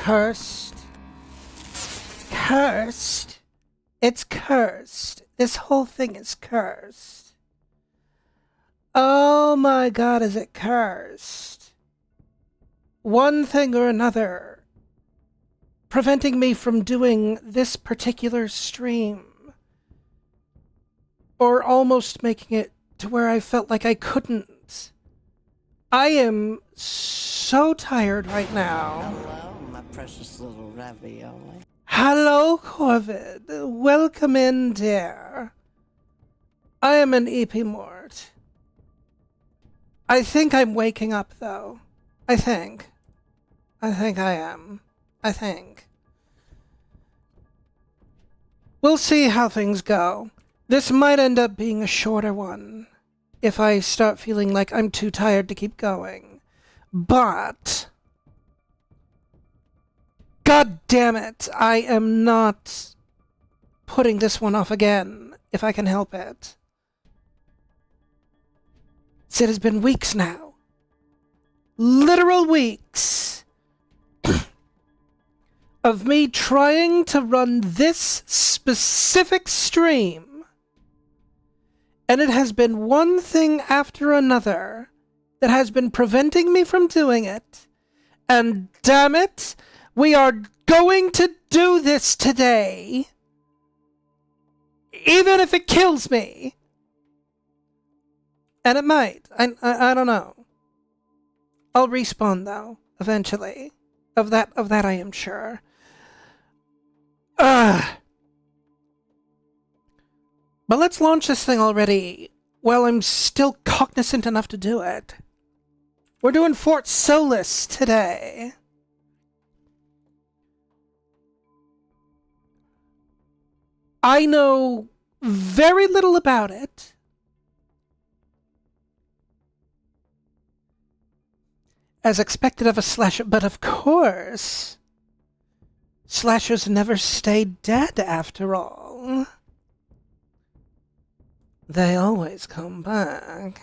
cursed. Cursed? It's cursed. This whole thing is cursed. Oh my god, is it cursed? One thing or another, preventing me from doing this particular stream. Or almost making it to where I felt like I couldn't. I am so tired right now. Hello, my precious little ravioli. Hello, Corvid. Welcome in, dear. I am an Epimort. I think I'm waking up, though. I think I am. I think. We'll see how things go. This might end up being a shorter one if I start feeling like I'm too tired to keep going. But god damn it, I am not putting this one off again if I can help it. It has been weeks now. Literal weeks of me trying to run this specific stream. And it has been one thing after another that has been preventing me from doing it. And damn it, we are going to do this today. Even if it kills me. And it might. I don't know. I'll respawn though, eventually. Of that I am sure. But let's launch this thing already while I'm still cognizant enough to do it. We're doing Fort Solis today. I know very little about it. As expected of a slasher, but of course, slashers never stay dead after all. They always come back.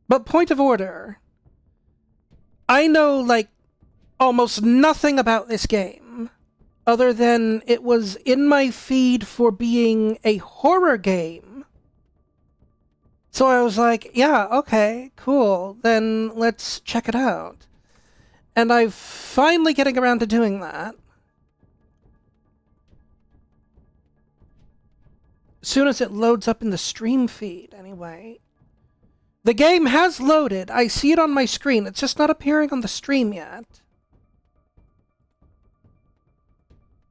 But point of order. I know, like, almost nothing about this game. Other than it was in my feed for being a horror game. So I was like, yeah, okay, cool. Then let's check it out. And I'm finally getting around to doing that. As soon as it loads up in the stream feed, anyway. The game has loaded. I see it on my screen. It's just not appearing on the stream yet.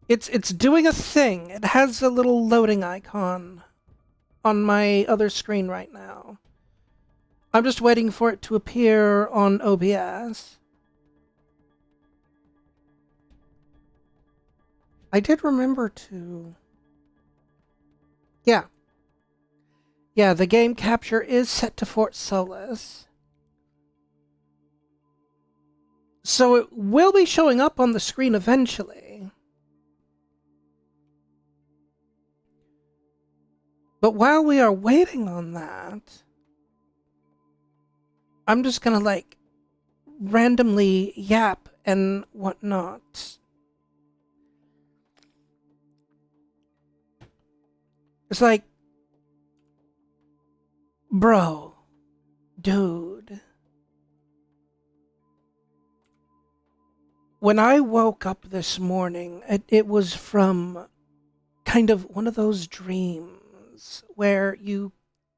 It's doing a thing. It has a little loading icon on my other screen right now. I'm just waiting for it to appear on OBS. I did remember to... Yeah. Yeah, the game capture is set to Fort Solis. So it will be showing up on the screen eventually. But while we are waiting on that, I'm just gonna, like, randomly yap and whatnot. It's like, bro, dude. When I woke up this morning, it was from kind of one of those dreams where you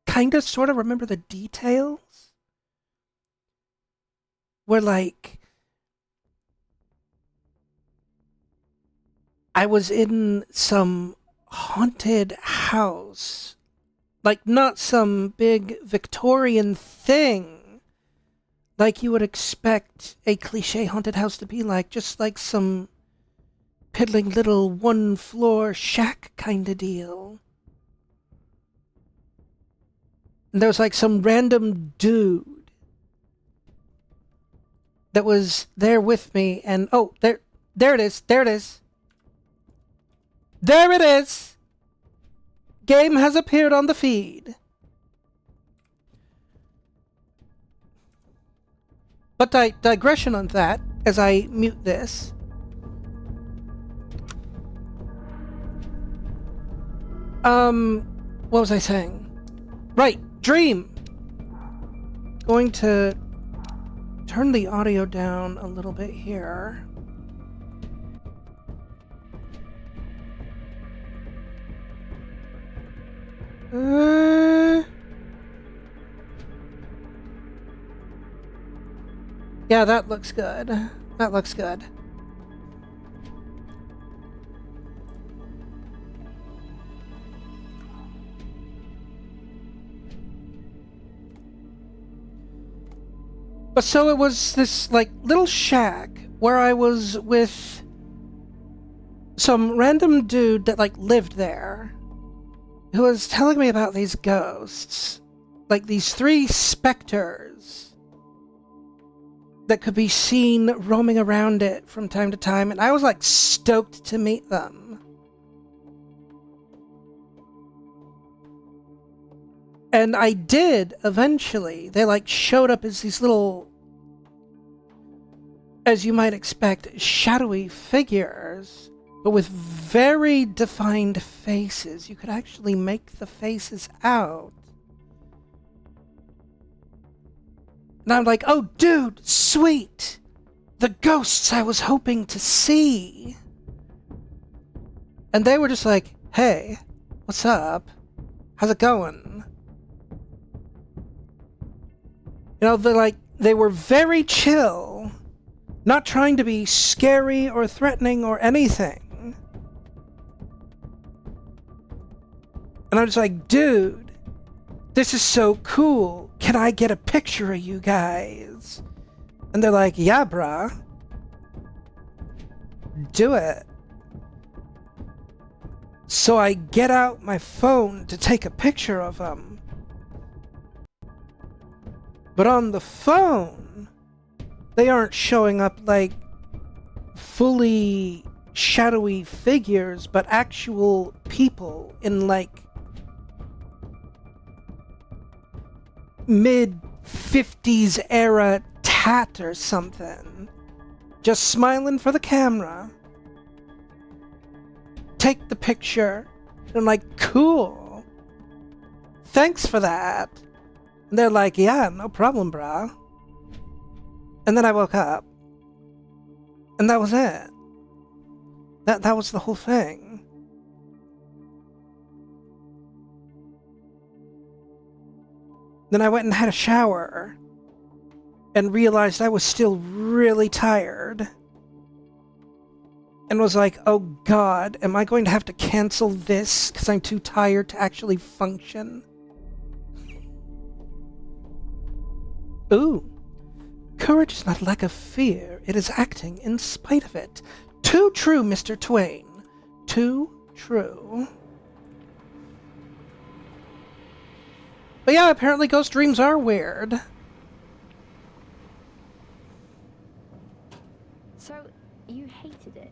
kind of sort of remember the details. Where, like, I was in some haunted house. Like, not some big Victorian thing like you would expect a cliche haunted house to be like. Just like some piddling little one-floor shack kind of deal. And there was like some random dude that was there with me, and oh, there it is. There it is. There it is! Game has appeared on the feed. But digression on that, as I mute this. What was I saying? Right, dream! Going to turn the audio down a little bit here. Yeah, that looks good. That looks good. But so it was this, like, little shack where I was with some random dude that, like, lived there, who was telling me about these ghosts. Like, these 3 specters that could be seen roaming around it from time to time, and I was, like, stoked to meet them. And I did, eventually. They, like, showed up as these little, as you might expect, shadowy figures, but with very defined faces. You could actually make the faces out. And I'm like, oh, dude, sweet! The ghosts I was hoping to see! And they were just like, hey, what's up? How's it going? You know, they were very chill, not trying to be scary or threatening or anything. And I'm just like, dude, this is so cool. Can I get a picture of you guys? And they're like, yeah, bruh. Do it. So I get out my phone to take a picture of them. But on the phone, they aren't showing up like fully shadowy figures, but actual people in like mid-50s era tat or something. Just smiling for the camera. Take the picture. And I'm like, cool. Thanks for that. And they're like, yeah, no problem, brah. And then I woke up. And that was it. That was the whole thing. Then I went and had a shower. And realized I was still really tired. And was like, oh god, am I going to have to cancel this because I'm too tired to actually function? Ooh. Courage is not lack of fear, it is acting in spite of it. Too true, Mr. Twain. Too true. But yeah, apparently ghost dreams are weird. So, you hated it?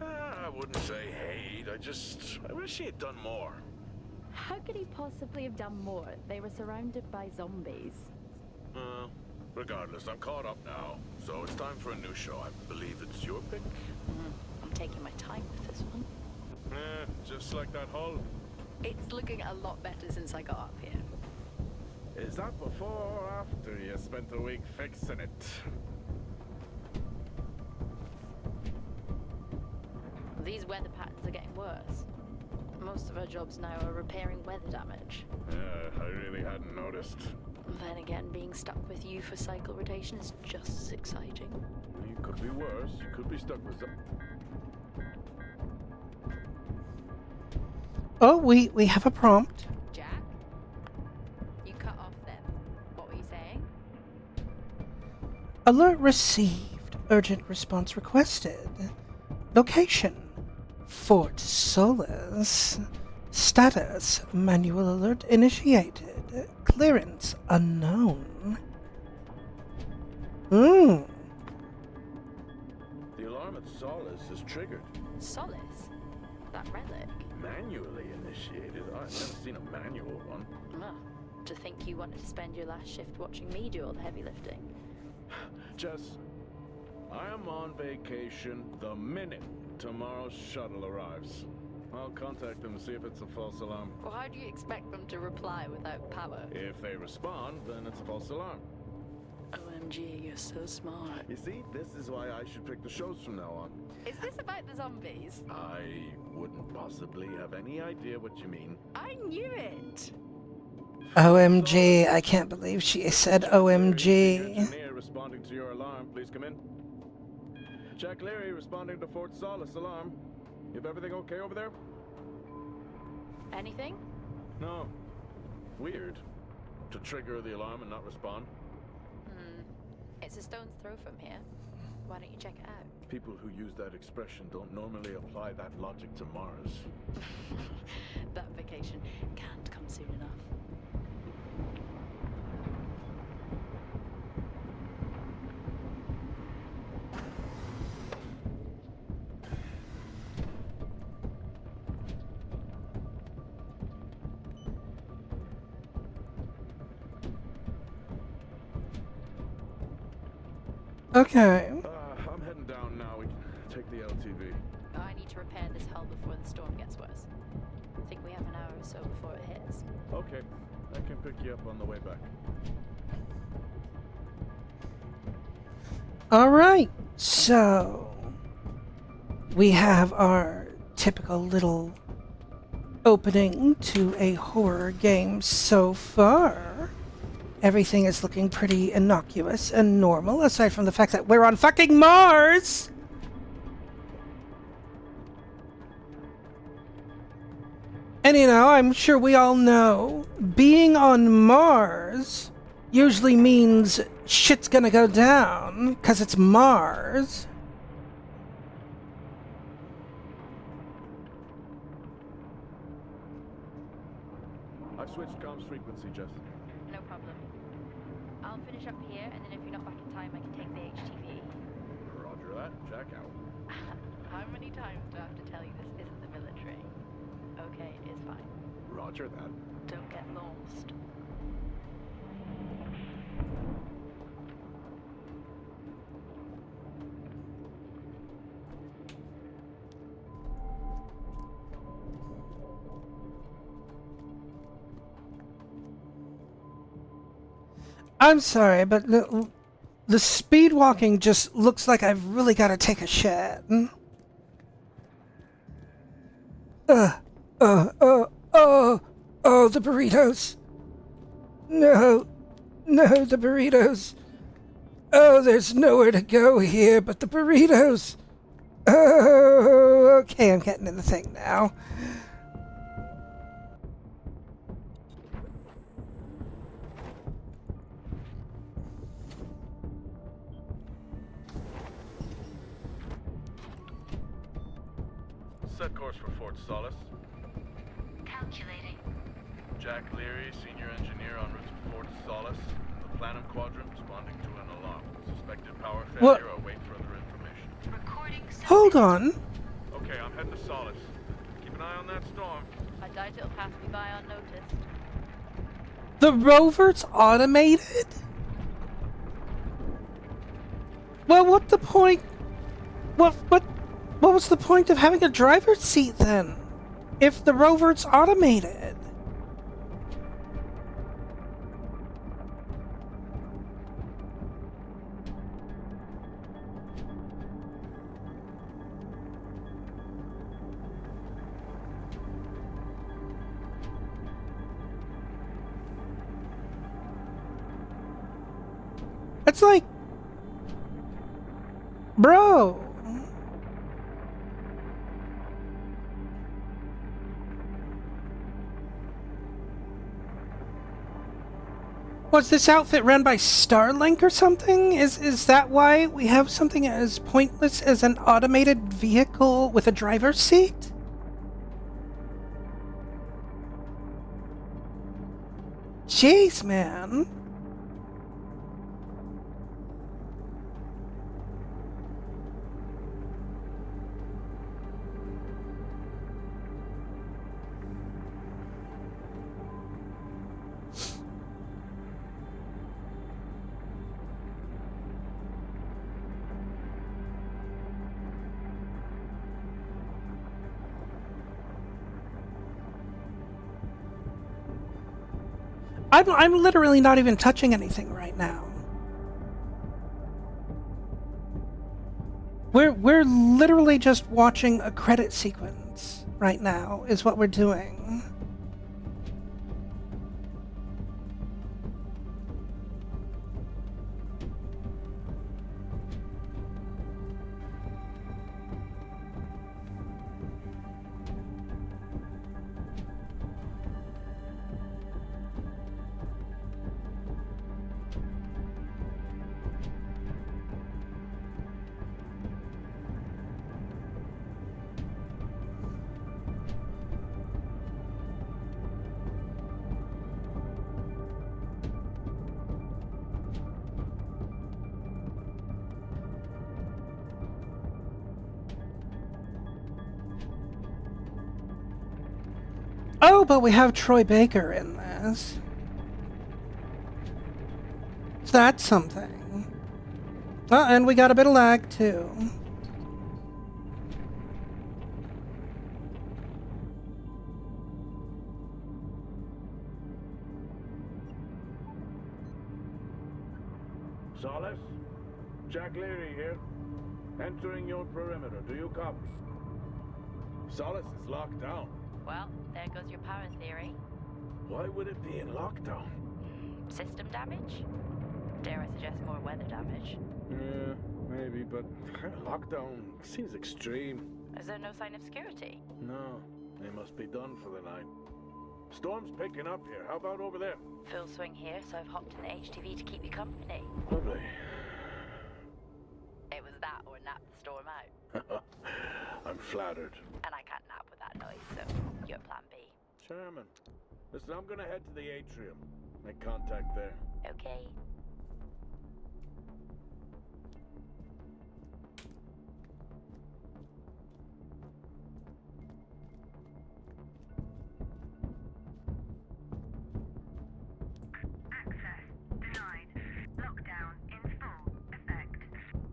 I wouldn't say hate, I wish he had done more. How could he possibly have done more? They were surrounded by zombies. Regardless, I'm caught up now, so it's time for a new show. I believe it's your pick. I'm taking my time with this one. Just like that hull. It's looking a lot better since I got up here. Is that before or after you spent a week fixing it? These weather patterns are getting worse. Most of our jobs now are repairing weather damage. Yeah, I really hadn't noticed. Then again, being stuck with you for cycle rotation is just as exciting. You could be worse. You could be stuck with some... Oh, we have a prompt. Jack? You cut off then. What were you saying? Alert received. Urgent response requested. Location: Fort Solis. Status: manual alert initiated. Clearance unknown. The alarm at Solace is triggered. Solace? That relic? Manually initiated? I've never seen a manual one. To think you wanted to spend your last shift watching me do all the heavy lifting. Jess, I am on vacation the minute tomorrow's shuttle arrives. I'll contact them and see if it's a false alarm. Well, how do you expect them to reply without power? If they respond, then it's a false alarm. OMG, you're so smart. You see, this is why I should pick the shows from now on. Is this about the zombies? I wouldn't possibly have any idea what you mean. I knew it! OMG, I can't believe she said OMG. Engineer responding to your alarm, please come in. Jack Leary responding to Fort Solace alarm. You have everything okay over there? Anything? No. Weird. To trigger the alarm and not respond. It's a stone's throw from here. Why don't you check it out? People who use that expression don't normally apply that logic to Mars. That vacation can't come soon enough. Okay. I'm heading down now. We can take the LTV. I need to repair this hull before the storm gets worse. I think we have an hour or so before it hits. Okay. I can pick you up on the way back. Alright, so we have our typical little opening to a horror game so far. Everything is looking pretty innocuous and normal, aside from the fact that we're on fucking Mars! And you know, I'm sure we all know, being on Mars usually means shit's gonna go down, 'cause it's Mars. I've switched comms frequency, Jess. No problem. I'll finish up here, and then if you're not back in time, I can take the HTV. Roger that. Jack out. How many times do I have to tell you this isn't the military? Okay, it is fine. Roger that. Don't get lost. I'm sorry, but the speed walking just looks like I've really got to take a shit. Oh, the burritos. No, the burritos. Oh, there's nowhere to go here but the burritos. Oh, okay, I'm getting in the thing now. Set course for Fort Solace. Calculating. Jack Leary, senior engineer en route to Fort Solace. The Planum Quadrant responding to an alarm. Suspected power failure. What? Await further information. Recording. Hold on. Okay, I'm heading to Solace. Keep an eye on that storm. I doubt it'll pass me by unnoticed. The rover's automated? Well, what the point? What was the point of having a driver's seat then? If the rover's automated? It's like, bro. Was this outfit run by Starlink or something? Is that why we have something as pointless as an automated vehicle with a driver's seat? Jeez, man. I'm literally not even touching anything right now. We're literally just watching a credit sequence right now, is what we're doing. Oh, but we have Troy Baker in this. So that's something. Oh, and we got a bit of lag, too. Solace? Jack Leary here. Entering your perimeter. Do you copy? Solace is locked down. Well, there goes your power theory. Why would it be in lockdown? System damage? Dare I suggest more weather damage? Yeah, maybe, but lockdown seems extreme. Is there no sign of security? No, they must be done for the night. Storm's picking up here. How about over there? Full swing here, so I've hopped in the HTV to keep you company. Lovely. It was that or nap the storm out. I'm flattered. And I can't nap with that noise, so your plan B. Chairman, listen, I'm gonna head to the atrium. Make contact there. Okay. Access denied. Lockdown in full effect.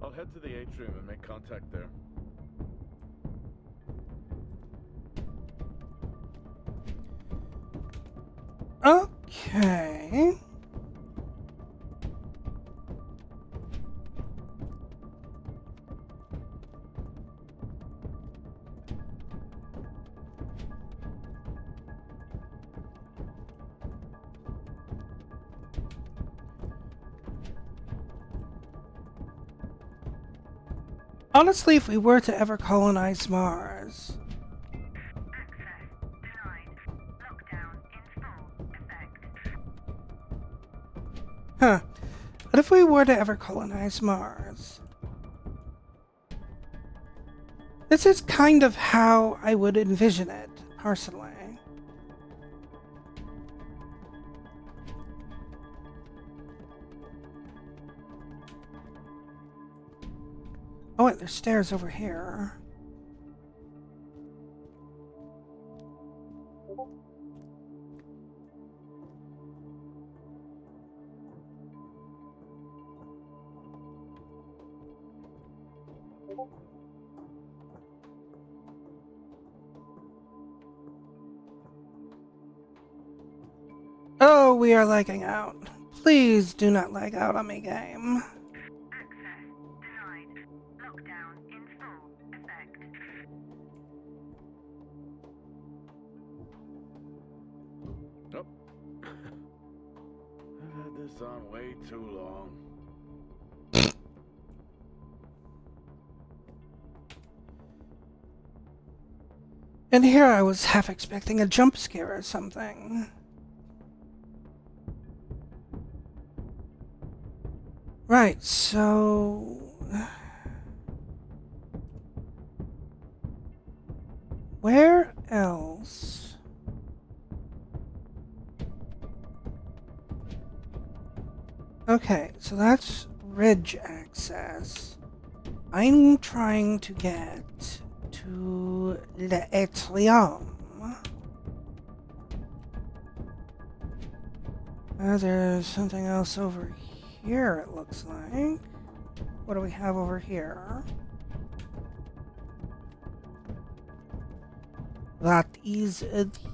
I'll head to the atrium and make contact there. Okay. Honestly, if we were to ever colonize Mars, Access denied. Lockdown in full effect. huh? But if we were to ever colonize Mars, this is kind of how I would envision it, personally. Oh wait, there's stairs over here. Oh, we are lagging out. Please do not lag out on me, game. Access denied. Lockdown in full effect. Nope. I've had this on way too long. And here I was half expecting a jump scare or something. Right, so... where else? Okay, so that's ridge access. I'm trying to get to l'Atrium. There's something else over here, it looks like. What do we have over here? That is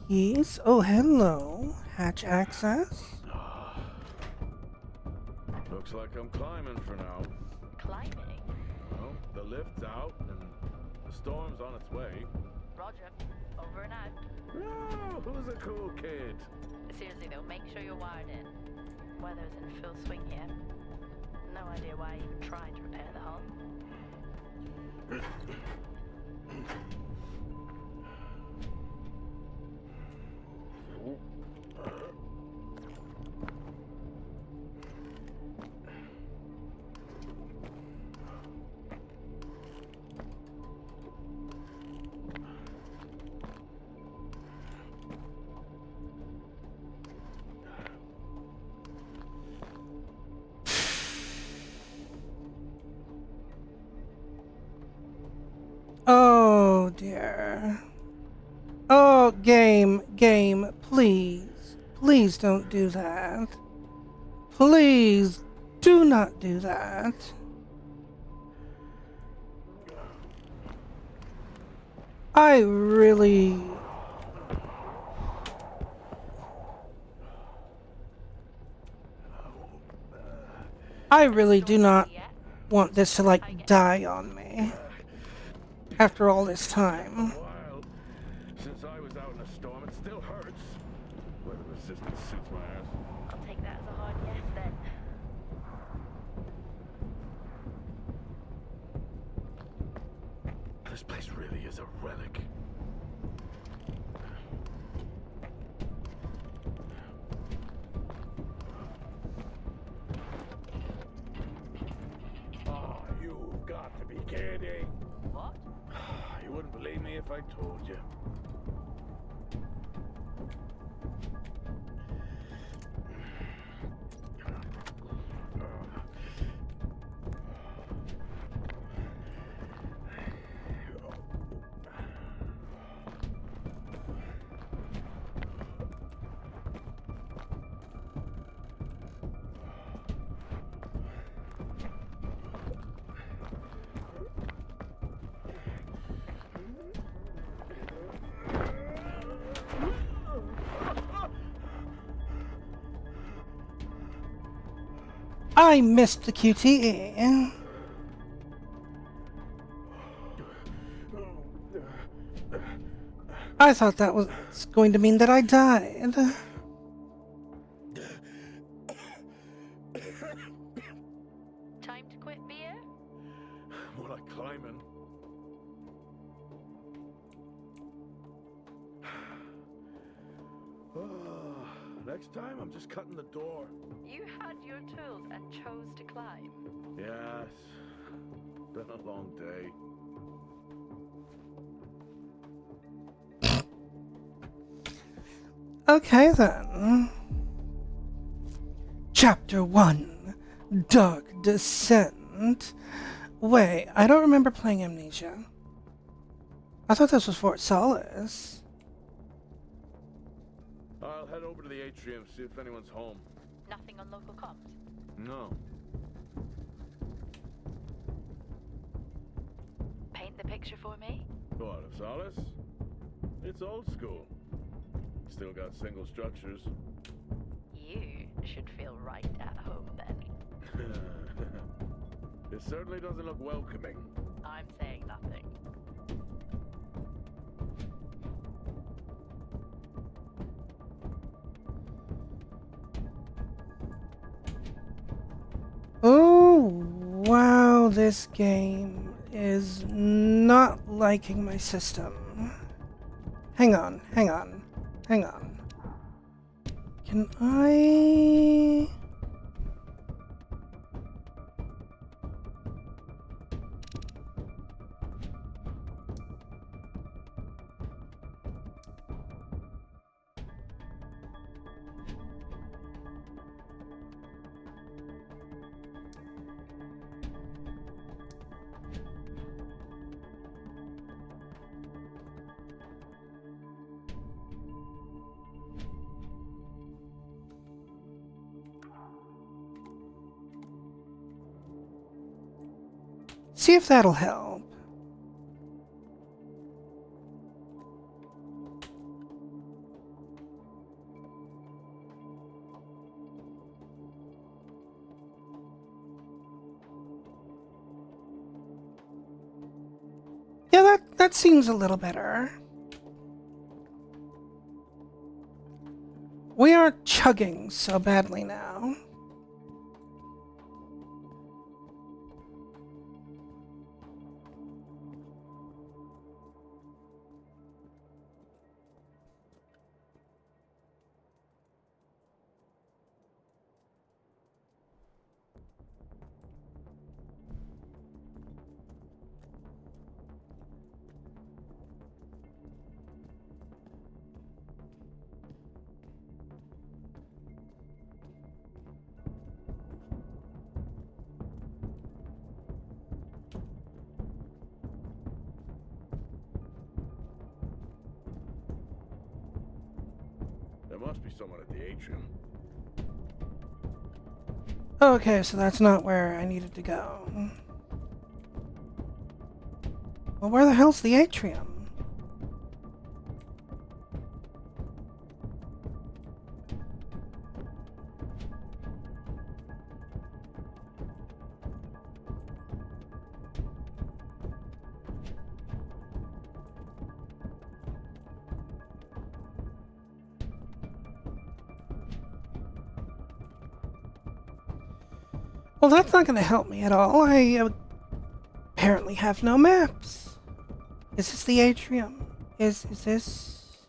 this. Oh, hello. Hatch access. Oh, Looks like I'm climbing for now. Climbing? Well, the lift's out and the storm's on its way. Roger. Over and out. Oh, who's a cool kid? Seriously though, make sure you're wired in. Weather's in full swing here. No idea why I even tried to repair the hull. Oh dear. Oh, game, please. Please don't do that. Please do not do that. I really do not Yeah? want this to, like, die on me. After all this time. While since I was out in a storm, it still hurts. Weather resistance suits my ass. I'll take that as a hard yes then. This place really is a relic. Oh, you've got to be kidding. What? You wouldn't believe me if I told you. I missed the QTE. I thought that was going to mean that I died. Time to quit beer? More like climbing. Next time, I'm just cutting the door. You had your tools and chose to climb. Yes. Been a long day. Okay then. Chapter 1. Dark Descent. Wait, I don't remember playing Amnesia. I thought this was Fort Solace. I'll head over to the atrium, see if anyone's home. Nothing on local comms. No. Paint the picture for me? What, of Solace? It's old school. Still got single structures. You should feel right at home then. It certainly doesn't look welcoming. I'm saying nothing. Oh, wow, this game is not liking my system. Hang on. Can I... See if that'll help. that seems a little better. We aren't chugging so badly now. There must be someone at the atrium. Okay, so that's not where I needed to go. Well, where the hell's the atrium? Well, that's not going to help me at all. I apparently have no maps. Is this the atrium? Is this...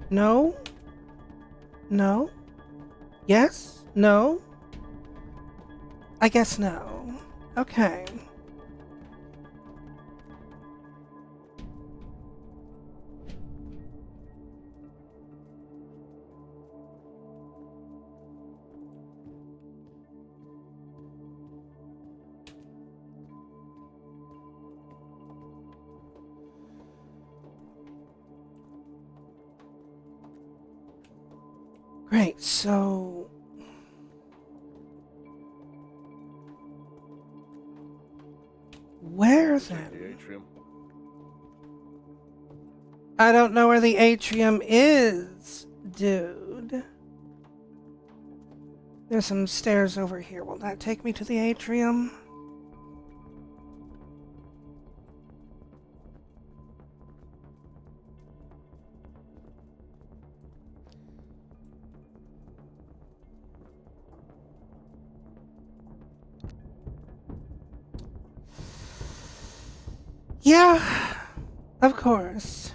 No? No? Yes? No? I guess no. Okay. Great, so... Where The then? atrium. I don't know where the atrium is, dude. There's some stairs over here. Will that take me to the atrium? Yeah, of course.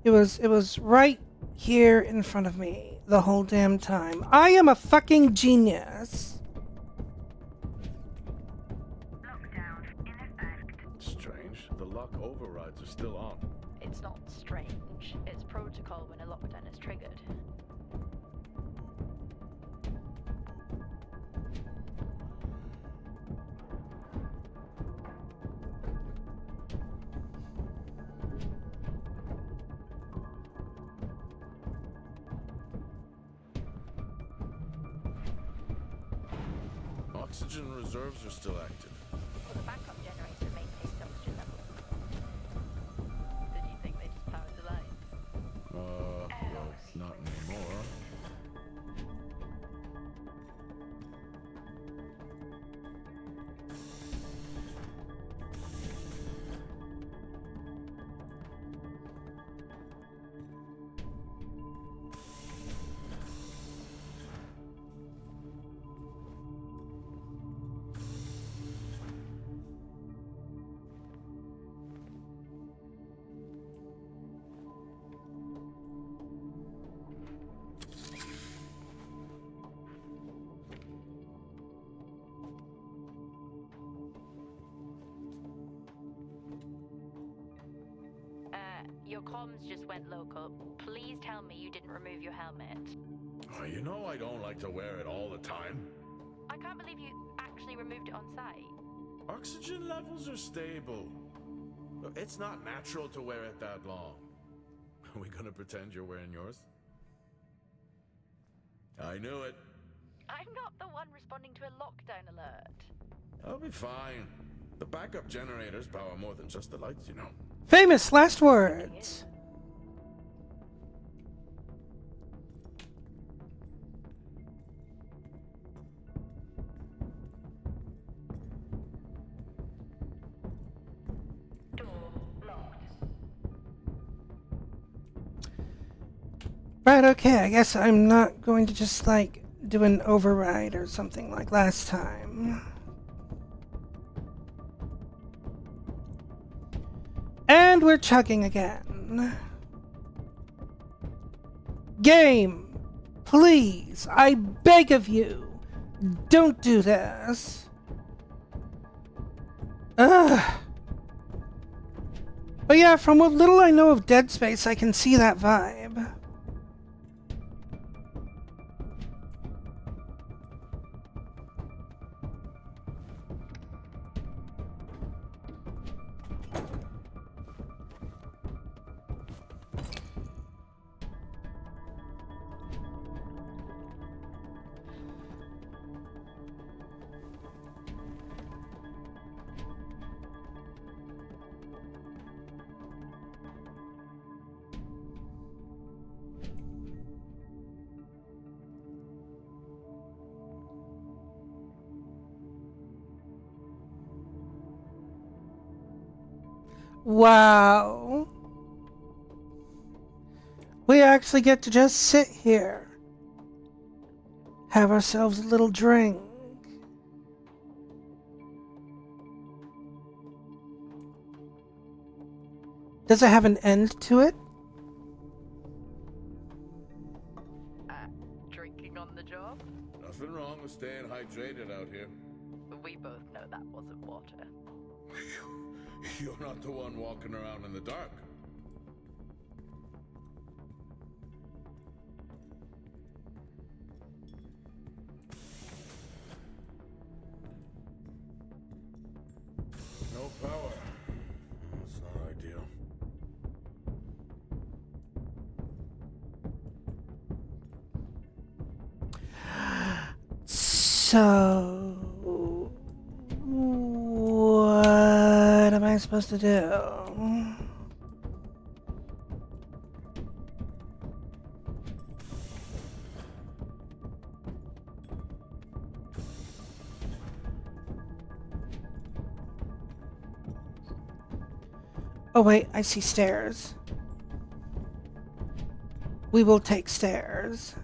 It was right here in front of me the whole damn time. I am a fucking genius. Lockdown in effect. Strange. The lock overrides are still on. It's not strange. It's protocol when a lockdown is triggered. Oxygen reserves are still active. Well, the backup generator maintains oxygen levels. Did you think they just powered the line? Well, not anymore. Your comms just went local. Please tell me you didn't remove your helmet. Oh, you know I don't like to wear it all the time. I can't believe you actually removed it on site. Oxygen levels are stable. It's not natural to wear it that long. Are we gonna pretend you're wearing yours? I knew it. I'm not the one responding to a lockdown alert. I'll be fine. The backup generators power more than just the lights, you know. Famous last words. Right, okay, I guess I'm not going to just, like, do an override or something like last time. And we're chugging again. Game, please, I beg of you, don't do this. Ugh. But yeah, from what little I know of Dead Space, I can see that vibe. Wow. We actually get to just sit here. Have ourselves a little drink. Does it have an end to it? Drinking on the job? Nothing wrong with staying hydrated out here. We both know that wasn't water. You're not the one walking around in the dark. No power. That's not ideal. So, what am I supposed to do? Oh wait, I see stairs. We will take stairs.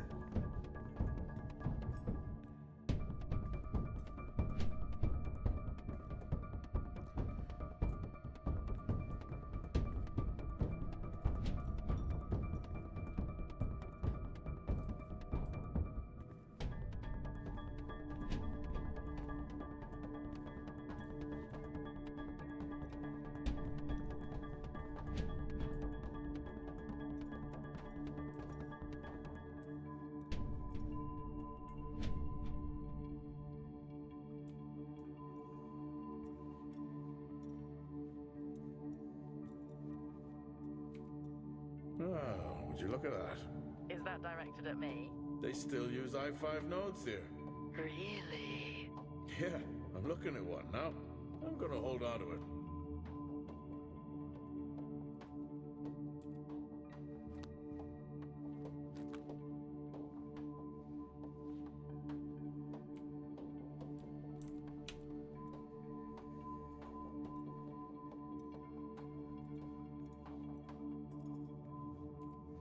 Oh, would you look at that? Is that directed at me? They still use i5 nodes here. Really? Yeah, I'm looking at one now. I'm gonna hold on to it.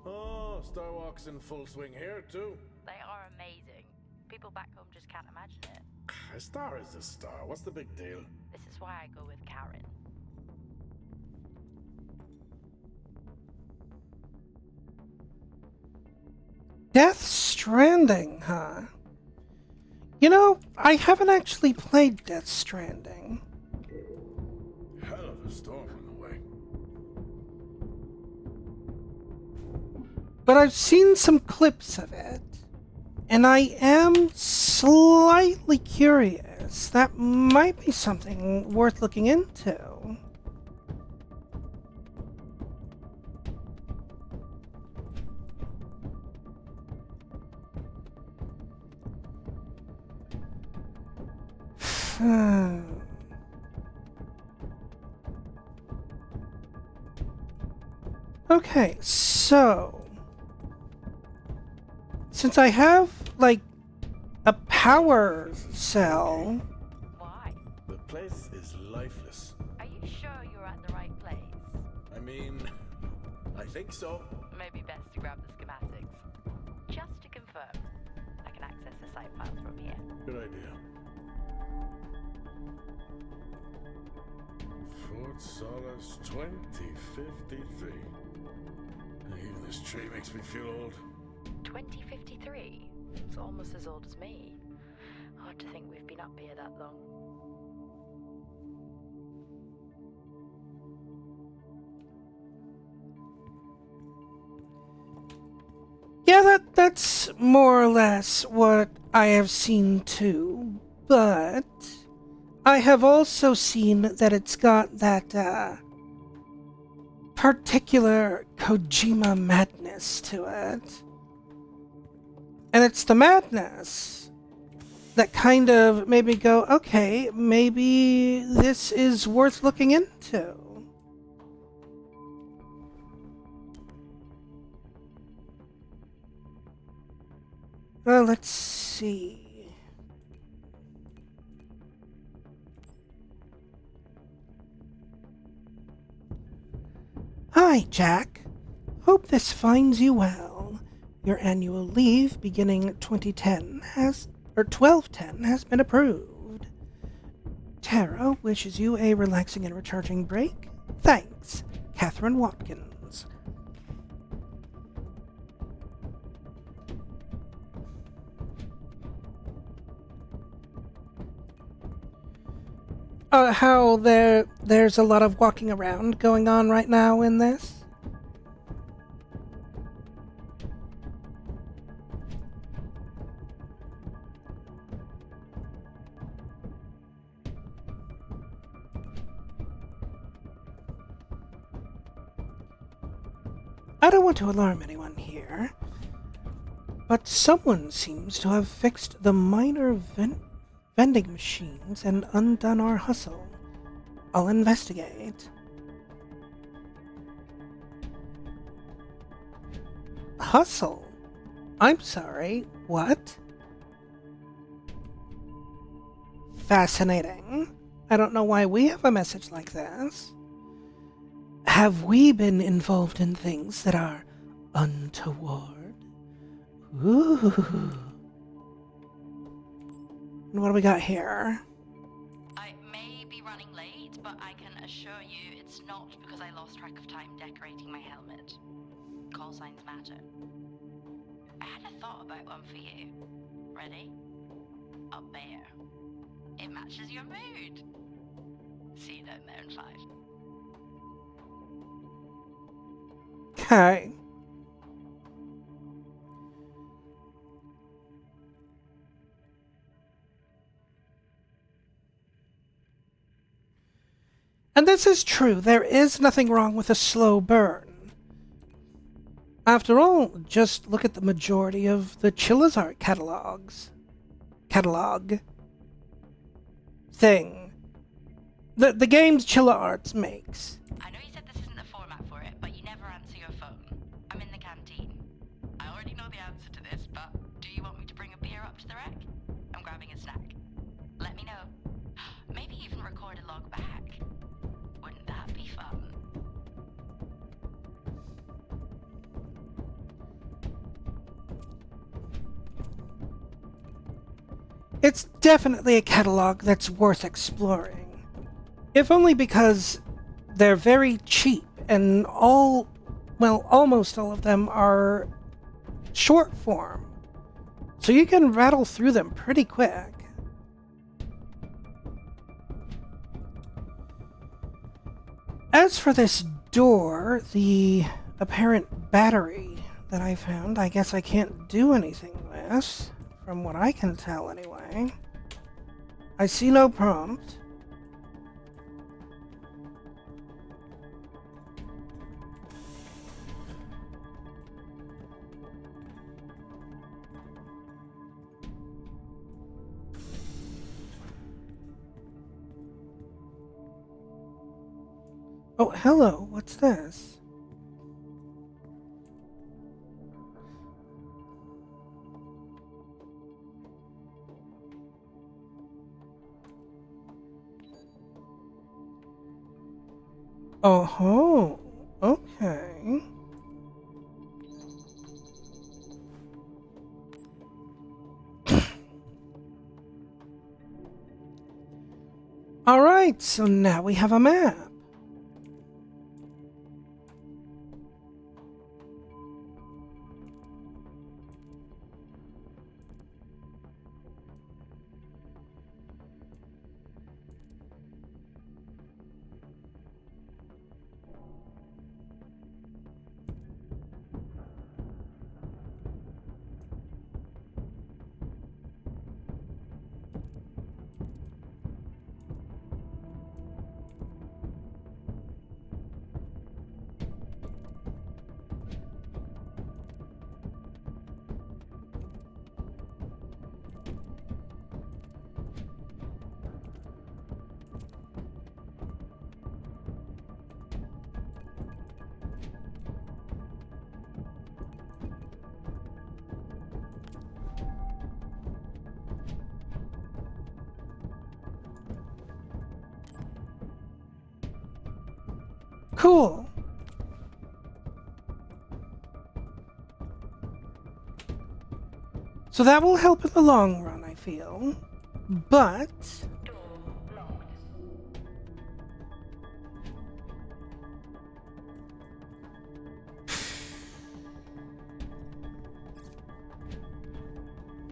Oh, Star Walk's in full swing here too. They are amazing. People back home just can't imagine it. A star is a star. What's the big deal? This is why I go with Karen. Death Stranding, huh? You know, I haven't actually played Death Stranding. Hell of a storm on the way. But I've seen some clips of it, and I am slightly curious. That might be something worth looking into. Okay, so since I have, like, a power cell. Why? The place is lifeless. Are you sure you're at the right place? I mean, I think so. Maybe best to grab the schematics. site files from here. Good idea. Fort Solace 2053. Even this tree makes me feel old. 2053? It's almost as old as me. Hard to think we've been up here that long. Yeah, that's more or less what I have seen too, but I have also seen that it's got that, particular Kojima madness to it. And it's the madness that kind of made me go, okay, maybe this is worth looking into. Well, let's see. Hi, Jack. Hope this finds you well. Your annual leave beginning 1210 has been approved. Tara wishes you a relaxing and recharging break. Thanks, Catherine Watkins. How there's a lot of walking around going on right now in this? I don't want to alarm anyone here, but someone seems to have fixed the minor vending machines and undone our hustle. I'll investigate. Hustle? I'm sorry, what? Fascinating. I don't know why we have a message like this. Have we been involved in things that are untoward? Ooh. And what do we got here? I may be running late, but I can assure you it's not because I lost track of time decorating my helmet. Call signs matter. I had a thought about one for you. Ready? A bear. It matches your mood. See you down there in 5. Okay. And this is true, there is nothing wrong with a slow burn. After all, just look at the majority of the Chillazart catalog thing. The games Chilla Arts makes. I know you said this isn't the format for it, but you never answer your phone. I'm in the canteen. I already know the answer to this, but do you want me to bring a beer up to the rack? I'm grabbing a snack. Let me know. Maybe even record a log back. Wouldn't that be fun? It's definitely a catalog that's worth exploring. If only because they're very cheap and almost all of them are short form. So you can rattle through them pretty quick. As for this door, the apparent battery that I found, I guess I can't do anything with, from what I can tell anyway. I see no prompt. Oh, hello, what's this? Oh, okay. Alright, so now we have a map. Cool. So that will help in the long run, I feel. But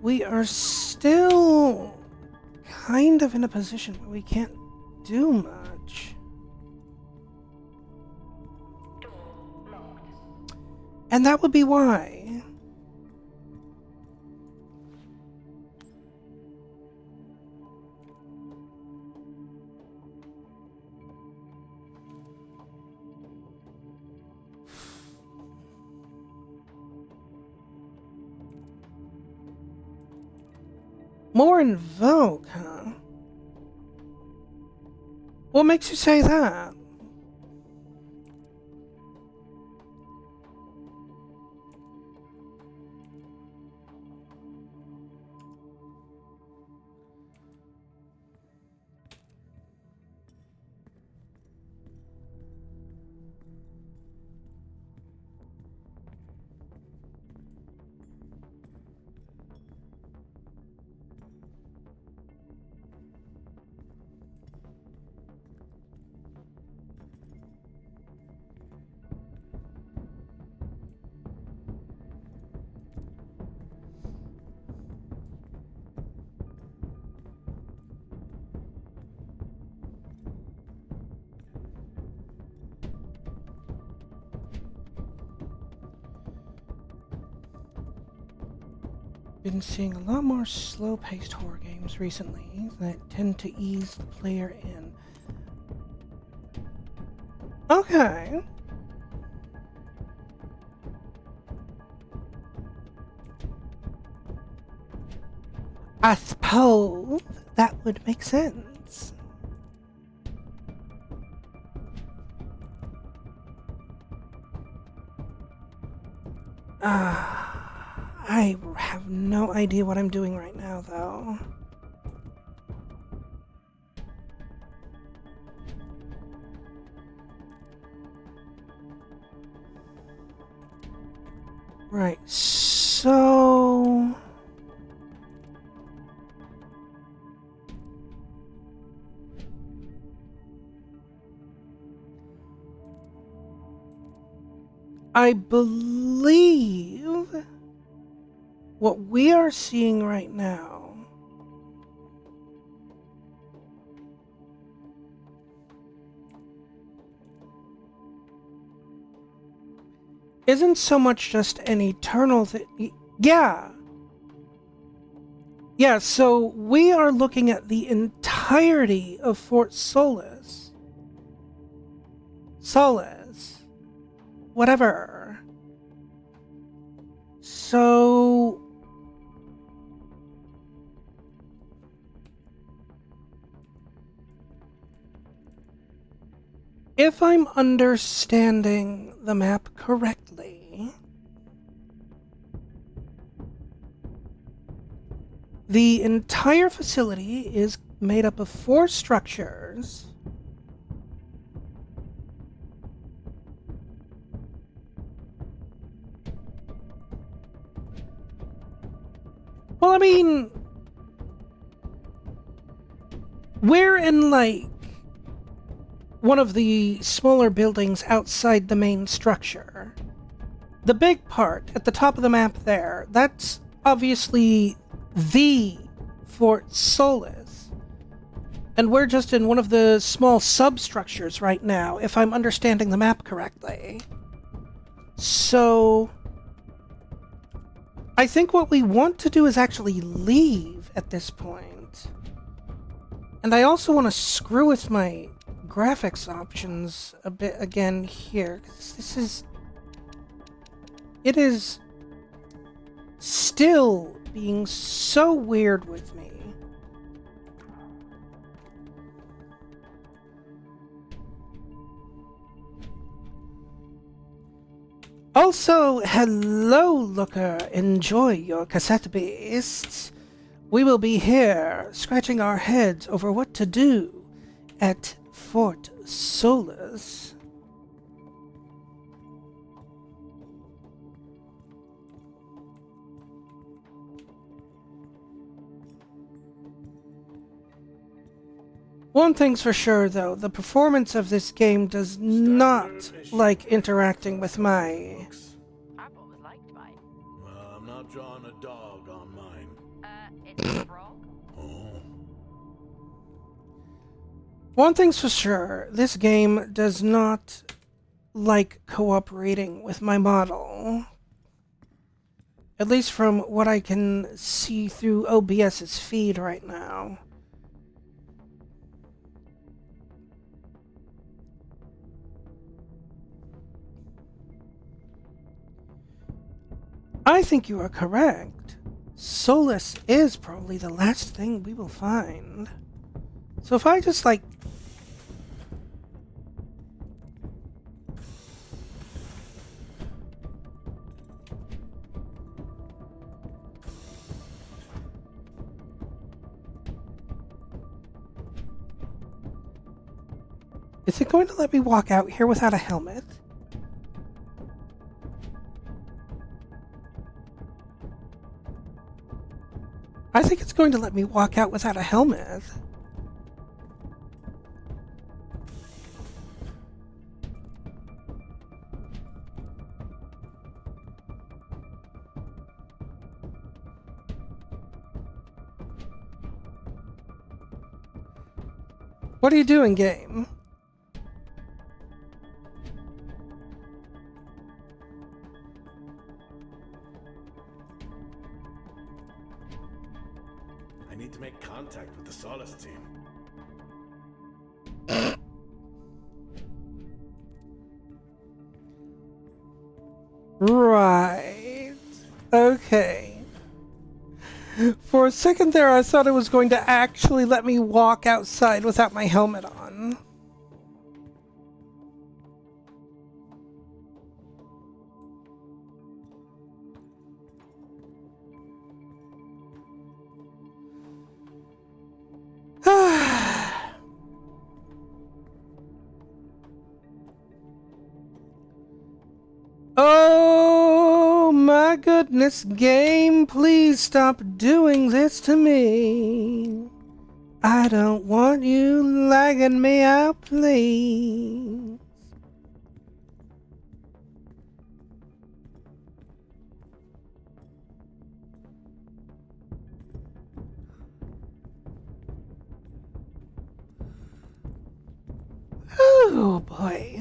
we are still kind of in a position where we can't do much. And that would be why. More Invoke, huh? What makes you say that? Been seeing a lot more slow-paced horror games recently that tend to ease the player in. Okay. I suppose that would make sense. I have no idea what I'm doing right now, though. Right, so... I believe what we are seeing right now isn't so much just an eternal thing. Yeah. Yeah, so we are looking at the entirety of Fort Solis. Solace. Whatever. So... if I'm understanding the map correctly, the entire facility is made up of 4 structures. Well, I mean, We're in, like, one of the smaller buildings outside the main structure. The big part at the top of the map there, that's obviously the Fort Solis. And we're just in one of the small substructures right now, if I'm understanding the map correctly. So I think what we want to do is actually leave at this point. And I also want to screw with my graphics options a bit again here, 'cause this is... It is still being so weird with me. Also, hello, Looker. Enjoy your cassette beasts. We will be here, scratching our heads over what to do at Fort Solis. One thing's for sure, though, the performance of this game does not like interacting with my... I've always liked mine. Well, I'm not drawing a dog on mine. It's a frog. Oh. One thing's for sure, this game does not like cooperating with my model. At least from what I can see through OBS's feed right now. I think you are correct. Solis is probably the last thing we will find. So if I just, like... Is it going to let me walk out here without a helmet? I think it's going to let me walk out without a helmet. What are you doing, game? I need to make contact with the Solis team. Right. Okay. For a second there, I thought it was going to actually let me walk outside without my helmet on. Oh my goodness, game, please stop doing this to me. I don't want you lagging me out, please. Oh boy.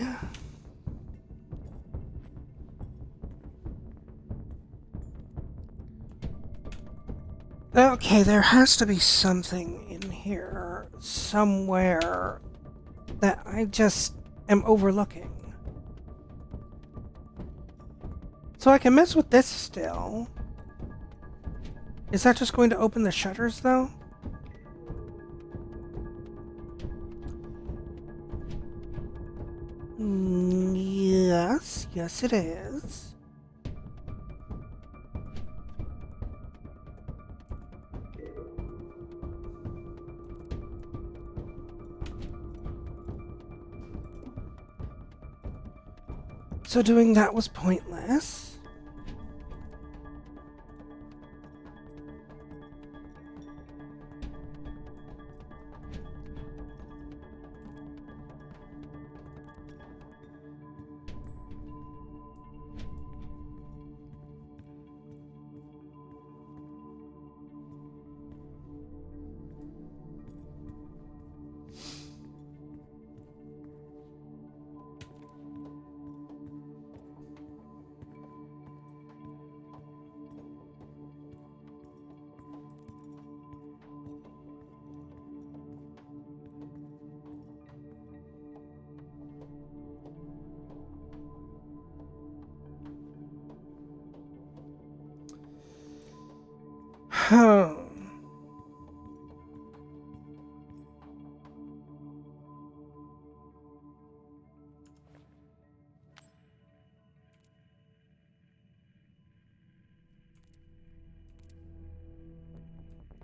Okay, there has to be something in here somewhere that I just am overlooking. So I can mess with this still. Is that just going to open the shutters, though? Yes, yes it is. So doing that was pointless.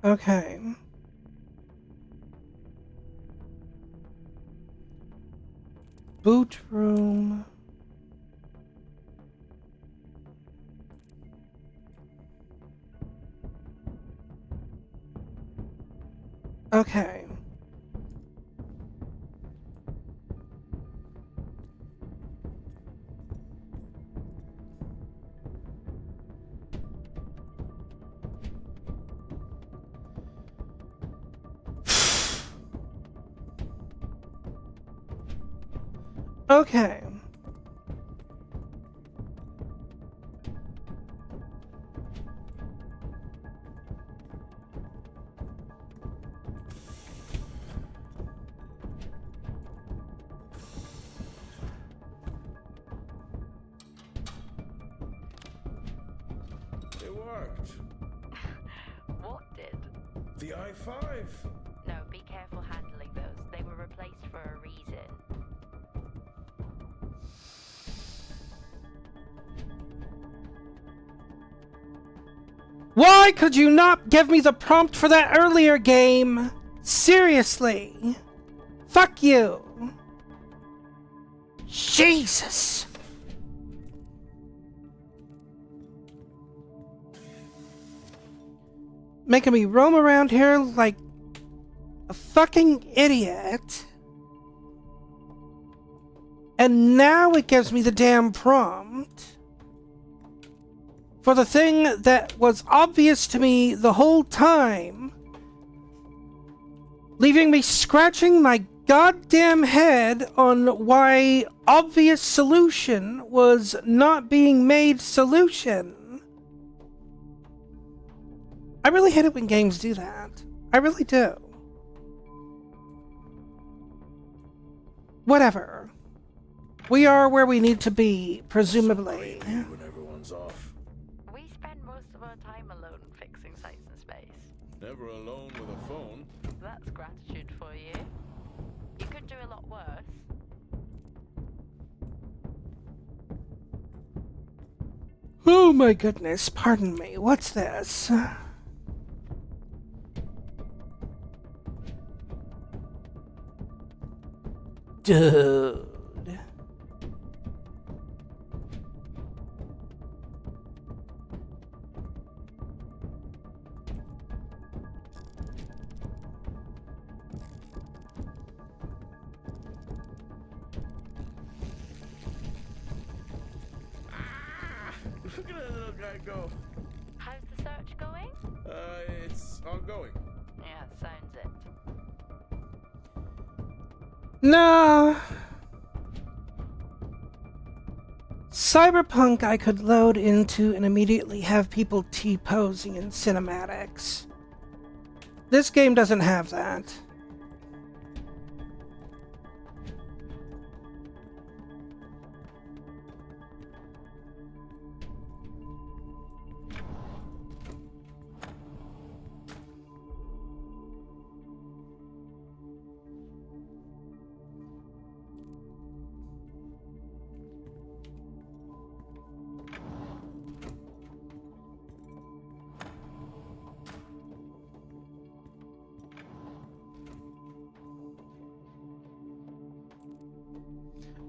Okay. Boot room. Okay. Okay. It worked. What did? The I-5. No, be careful handling those. They were replaced for a reason. Why could you not give me the prompt for that earlier game? Seriously. Fuck you. Jesus. Making me roam around here like a fucking idiot. And now it gives me the damn prompt for the thing that was obvious to me the whole time, leaving me scratching my goddamn head on why obvious solution was not being made solution. I really hate it when games do that. I really do. Whatever. We are where we need to be, presumably. When everyone's off. We spend most of our time alone fixing sites in space. Never alone with a phone. That's gratitude for you. You could do a lot worse. Oh my goodness, pardon me. What's this? Dude. Look at that little guy go. How's the search going? It's ongoing. Yeah, sounds it. No. Cyberpunk I could load into and immediately have people T-posing in cinematics. This game doesn't have that.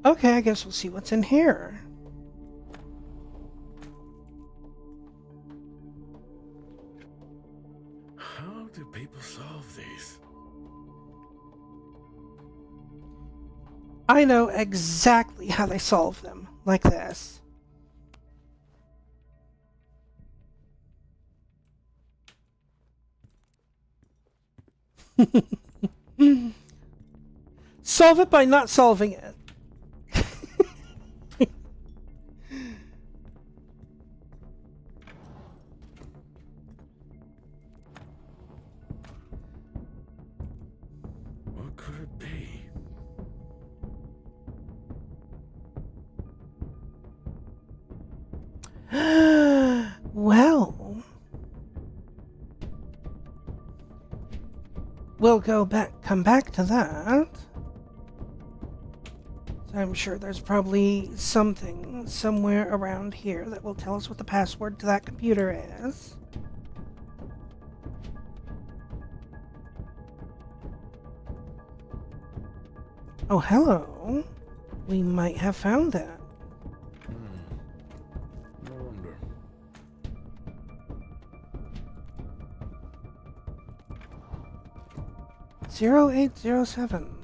Okay, I guess we'll see what's in here. How do people solve these? I know exactly how they solve them. Like this. Solve it by not solving it. What could it be? Well, we'll come back to that. I'm sure there's probably something somewhere around here that will tell us what the password to that computer is. Oh, hello. We might have found that. No wonder. (0807).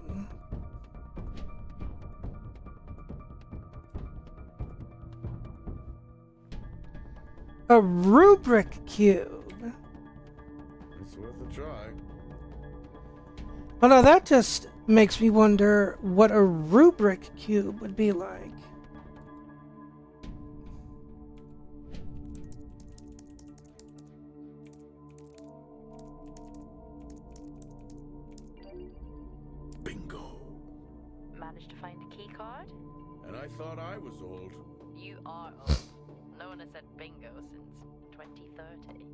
A rubric cube. It's worth a try. Well, now that just makes me wonder what a rubric cube would be like. Bingo. Managed to find a key card? And I thought I was old. You are old. No one has said bingo since 2030.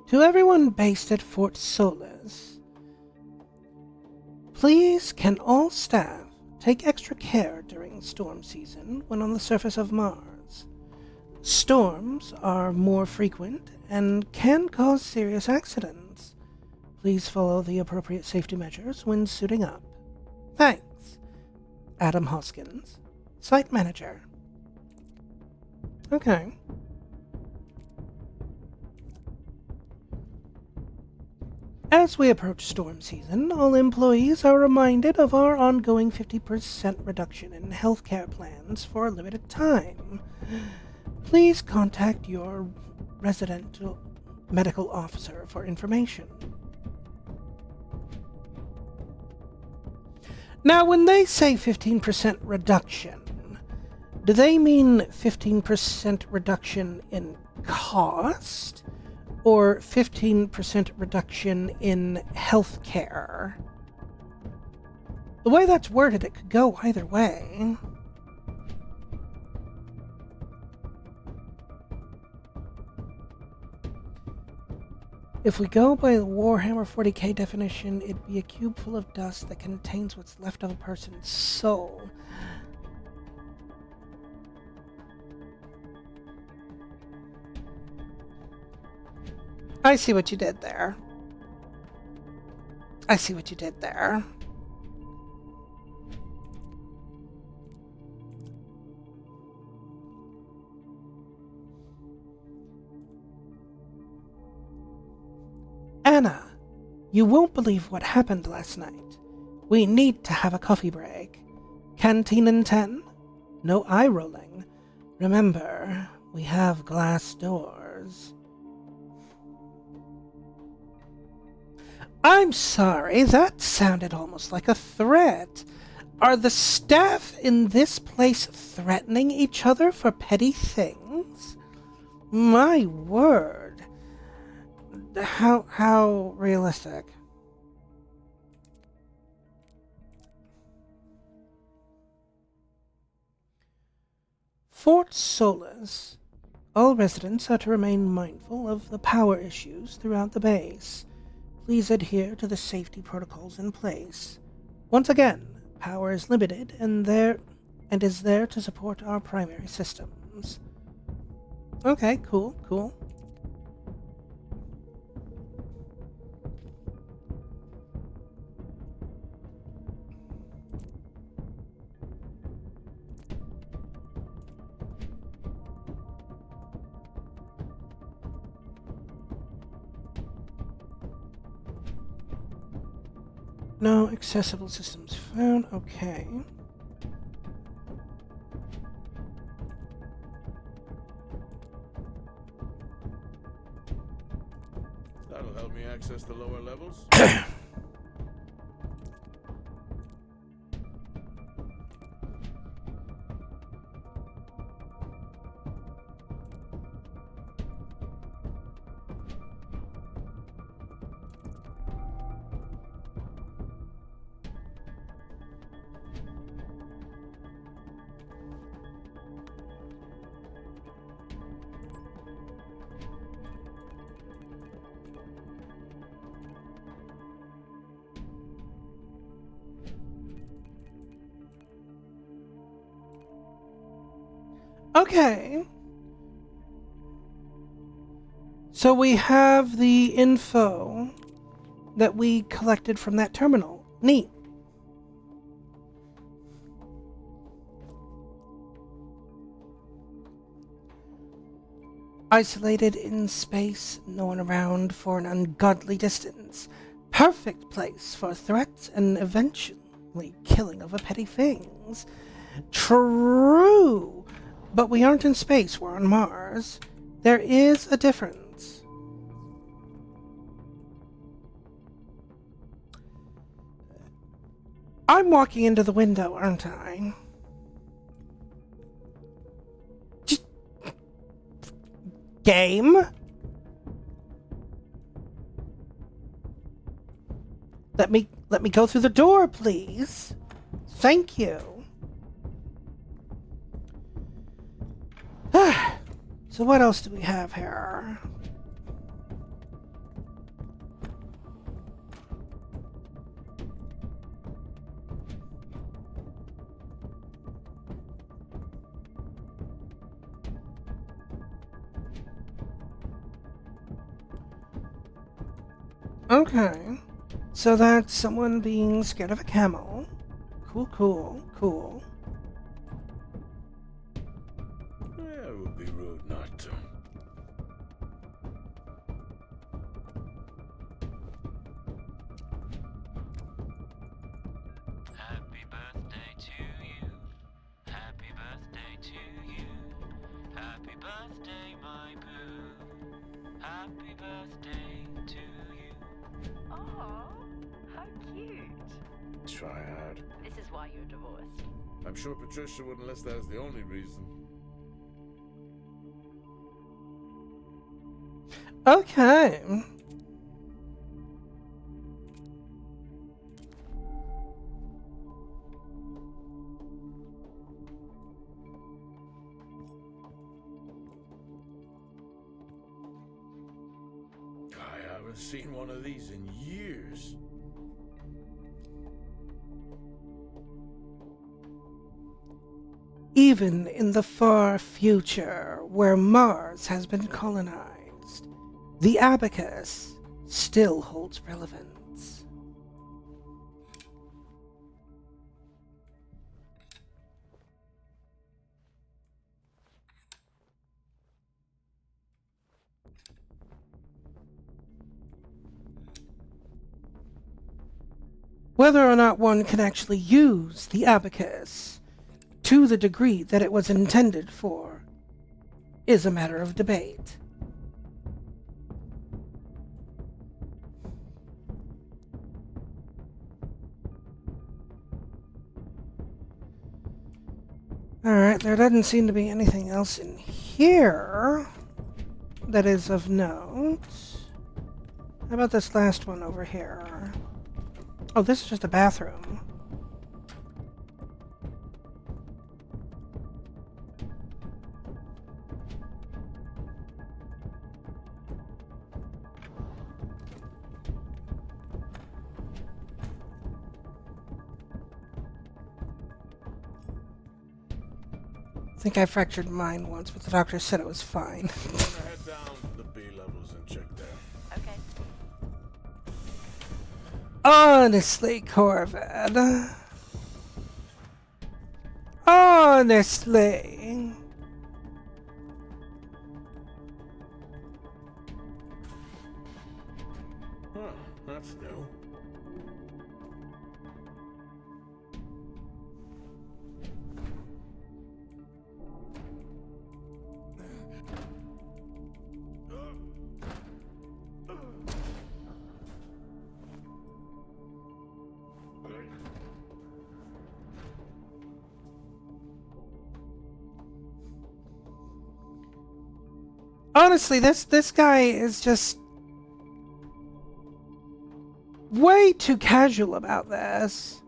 To everyone based at Fort Solis, please can all staff take extra care during storm season when on the surface of Mars. Storms are more frequent and can cause serious accidents. Please follow the appropriate safety measures when suiting up. Thanks. Adam Hoskins, Site Manager. Okay. As we approach storm season, all employees are reminded of our ongoing 50% reduction in healthcare plans for a limited time. Please contact your resident medical officer for information. Now, when they say 15% reduction, do they mean 15% reduction in cost? Or 15% reduction in healthcare? The way that's worded, it could go either way. If we go by the Warhammer 40k definition, it'd be a cube full of dust that contains what's left of a person's soul. I see what you did there. I see what you did there. Anna, you won't believe what happened last night. We need to have a coffee break. Canteen in 10? No eye rolling. Remember, we have glass doors. I'm sorry, that sounded almost like a threat. Are the staff in this place threatening each other for petty things? My word. How realistic? Fort Solis. All residents are to remain mindful of the power issues throughout the base. Please adhere to the safety protocols in place. Once again, power is limited and is there to support our primary systems. Okay, cool. No accessible systems found. Okay. That'll help me access the lower levels. Okay. So we have the info that we collected from that terminal. Neat. Isolated in space, no one around for an ungodly distance. Perfect place for threats and eventually killing over petty things. True, but we aren't in space, we're on Mars. There is a difference. I'm walking into the window, aren't I? Game? Let me go through the door, please. Thank you. So what else do we have here? Okay. So that's someone being scared of a camel. Cool. Yeah, it would be rude not to. Happy birthday to you. Happy birthday to you. Happy birthday, my boo. Happy birthday to you. Oh, how cute. Triad. This is why you're divorced. I'm sure Patricia wouldn't list that as the only reason. Okay. I haven't seen one of these in years. Even in the far future, where Mars has been colonized, the abacus still holds relevance. Whether or not one can actually use the abacus to the degree that it was intended for is a matter of debate. Alright, there doesn't seem to be anything else in here that is of note. How about this last one over here? Oh, this is just a bathroom. I think I fractured mine once, but the doctor said it was fine. I'm gonna head down to the B levels and check there. Okay. Honestly, Corvid. Honestly. Huh, that's new. Honestly, this guy is just way too casual about this.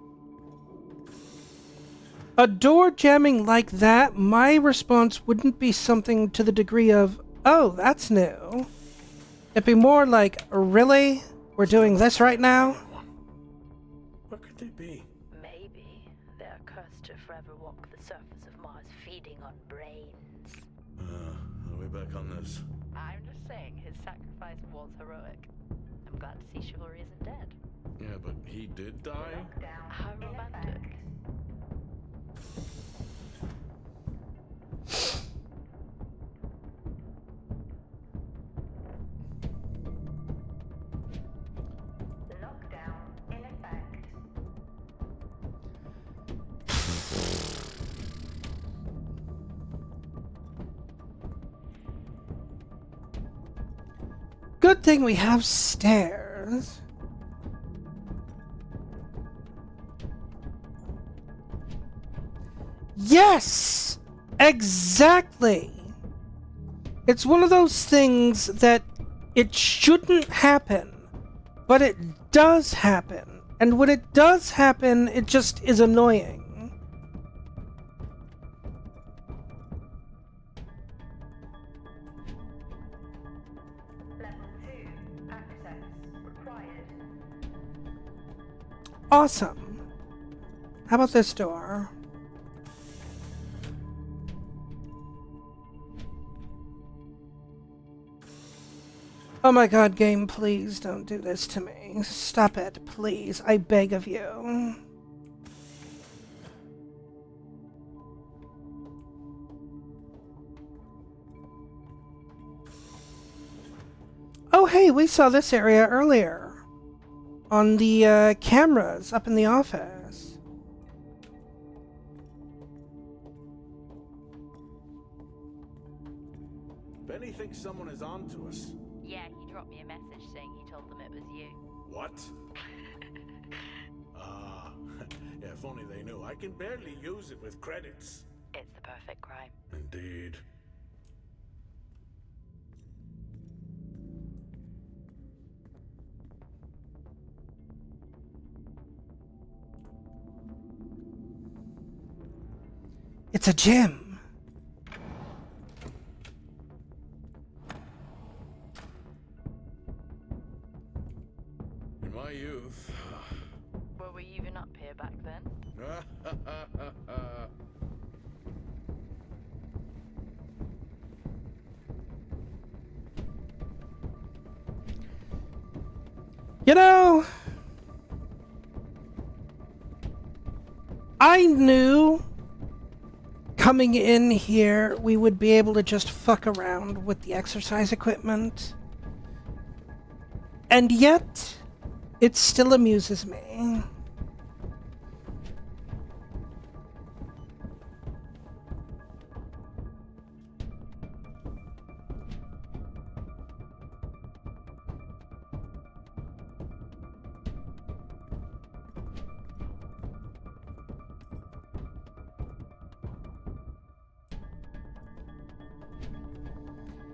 A door jamming like that, my response wouldn't be something to the degree of, oh, that's new. It'd be more like, really? We're doing this right now? What could they be? Maybe they're cursed to forever walk the surface of Mars feeding on brains. Are we back on this? I'm just saying, his sacrifice was heroic. I'm glad to see chivalry isn't dead. Yeah, but he did die? How romantic. Lockdown in effect. Good thing we have stairs. Yes! Exactly! It's one of those things that it shouldn't happen, but it does happen. And when it does happen, it just is annoying. Level 2. Access required. Awesome. How about this door? Oh my god, game, please don't do this to me. Stop it, please. I beg of you. Oh hey, we saw this area earlier. On the cameras up in the office. Benny thinks someone is on to us. Yeah, he dropped me a message saying he told them it was you. What? Yeah, if only they knew. I can barely use it with credits. It's the perfect crime. Indeed. It's a gym. In my youth. Were we even up here back then? You know, I knew coming in here we would be able to just fuck around with the exercise equipment. And yet, it still amuses me.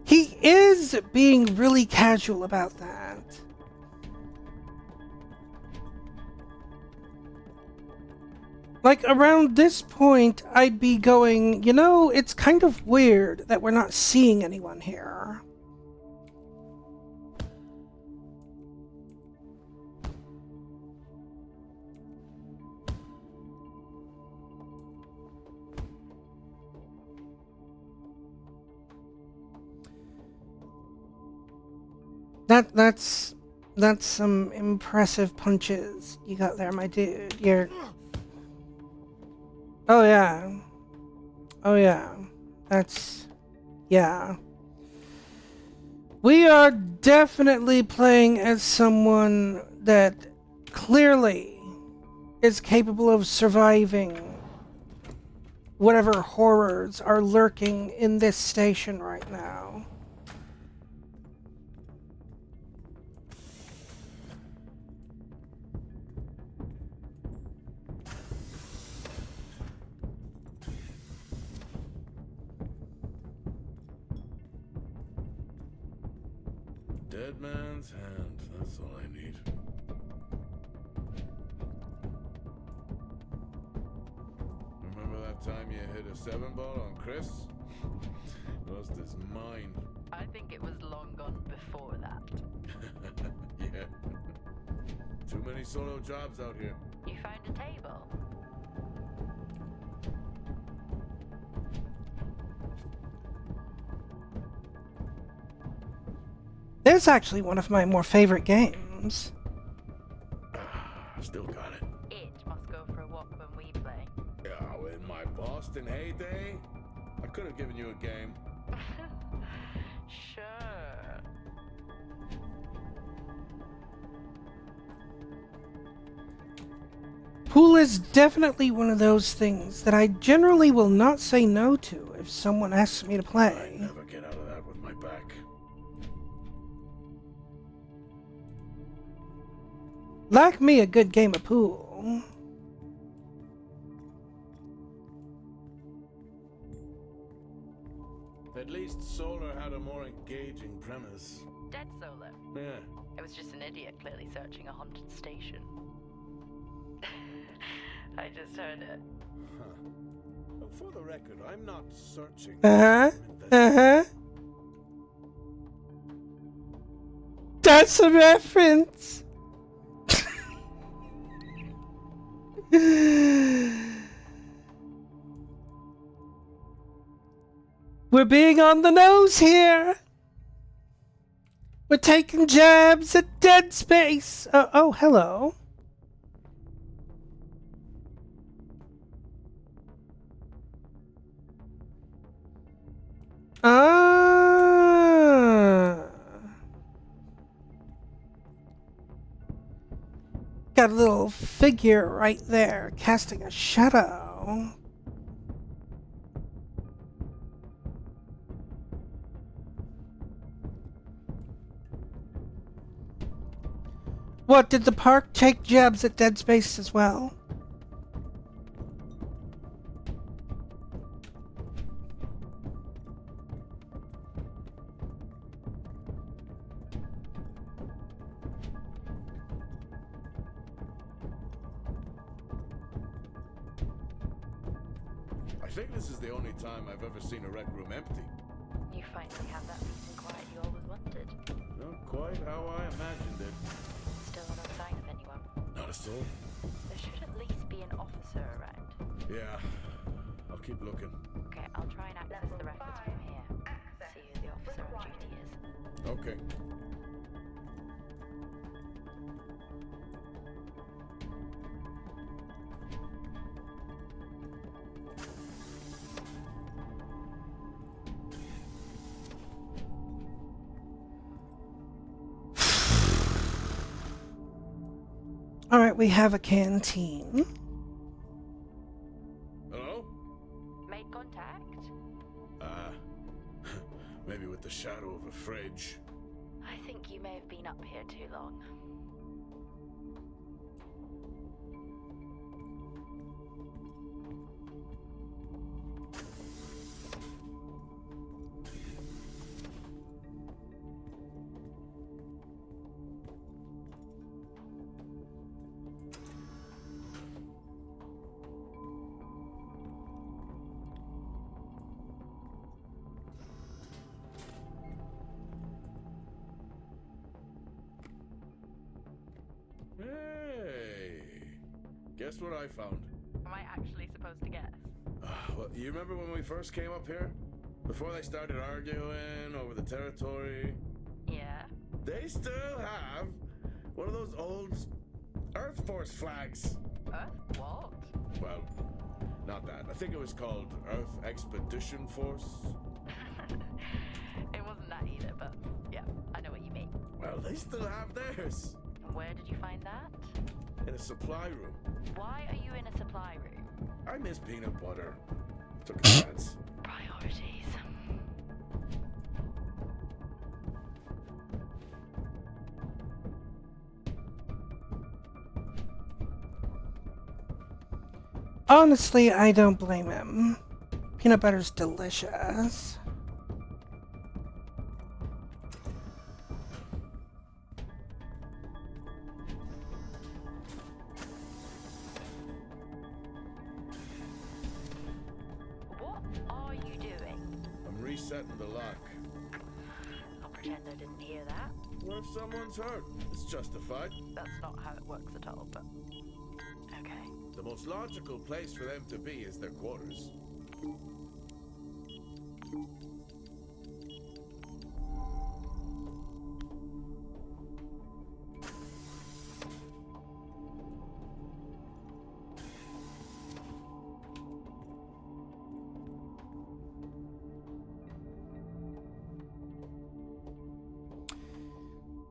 He is being really casual about that. Like, around this point, I'd be going, you know, it's kind of weird that we're not seeing anyone here. That's some impressive punches you got there, my dude. You're... Oh yeah. Oh yeah. That's... Yeah. We are definitely playing as someone that clearly is capable of surviving whatever horrors are lurking in this station right now. Dead man's hand, that's all I need. Remember that time you hit a 7-ball on Chris? Lost his mind. I think it was long gone before that. Yeah. Too many solo jobs out here. You found a table? It's actually one of my more favorite games. Still got it. It must go for a walk when we play. Yeah, in my Boston heyday, I could have given you a game. Sure. Pool is definitely one of those things that I generally will not say no to if someone asks me to I play. never get out of that with my back. Like me a good game of pool. At least Solar had a more engaging premise. Dead Solar. Yeah. It was just an idiot clearly searching a haunted station. I just heard it. Huh. Well, for the record, I'm not searching. Uh-huh. I'm That's a reference. We're being on the nose here. We're taking jabs at Dead Space. Oh, hello. Got a little figure right there casting a shadow. What, did the park take jabs at Dead Space as well? I think this is the only time I've ever seen a rec room empty. You finally have that peace and quiet you always wanted. Not quite how I imagined it. Still no sign of anyone. Not a soul. There should at least be an officer around. Yeah, I'll keep looking. Okay, I'll try and access the records from here. See who the officer on duty is. Okay. Alright, we have a canteen. Hello? Made contact? Maybe with the shadow of a fridge. I think you may have been up here too long. Hey! Guess what I found? Am I actually supposed to guess? Well, you remember when we first came up here? Before they started arguing over the territory? Yeah. They still have one of those old Earth Force flags. Earth what? Well, not that. I think it was called Earth Expedition Force. It wasn't that either, but yeah, I know what you mean. Well, they still have theirs. Where did you find that? In a supply room. Why are you in a supply room? I miss peanut butter. Took a chance. Priorities. Honestly, I don't blame him. Peanut butter's delicious. What are you doing? I'm resetting the lock. I'll pretend I didn't hear that. What if someone's hurt? It's justified. That's not how it works at all, but okay. The most logical place for them to be is their quarters.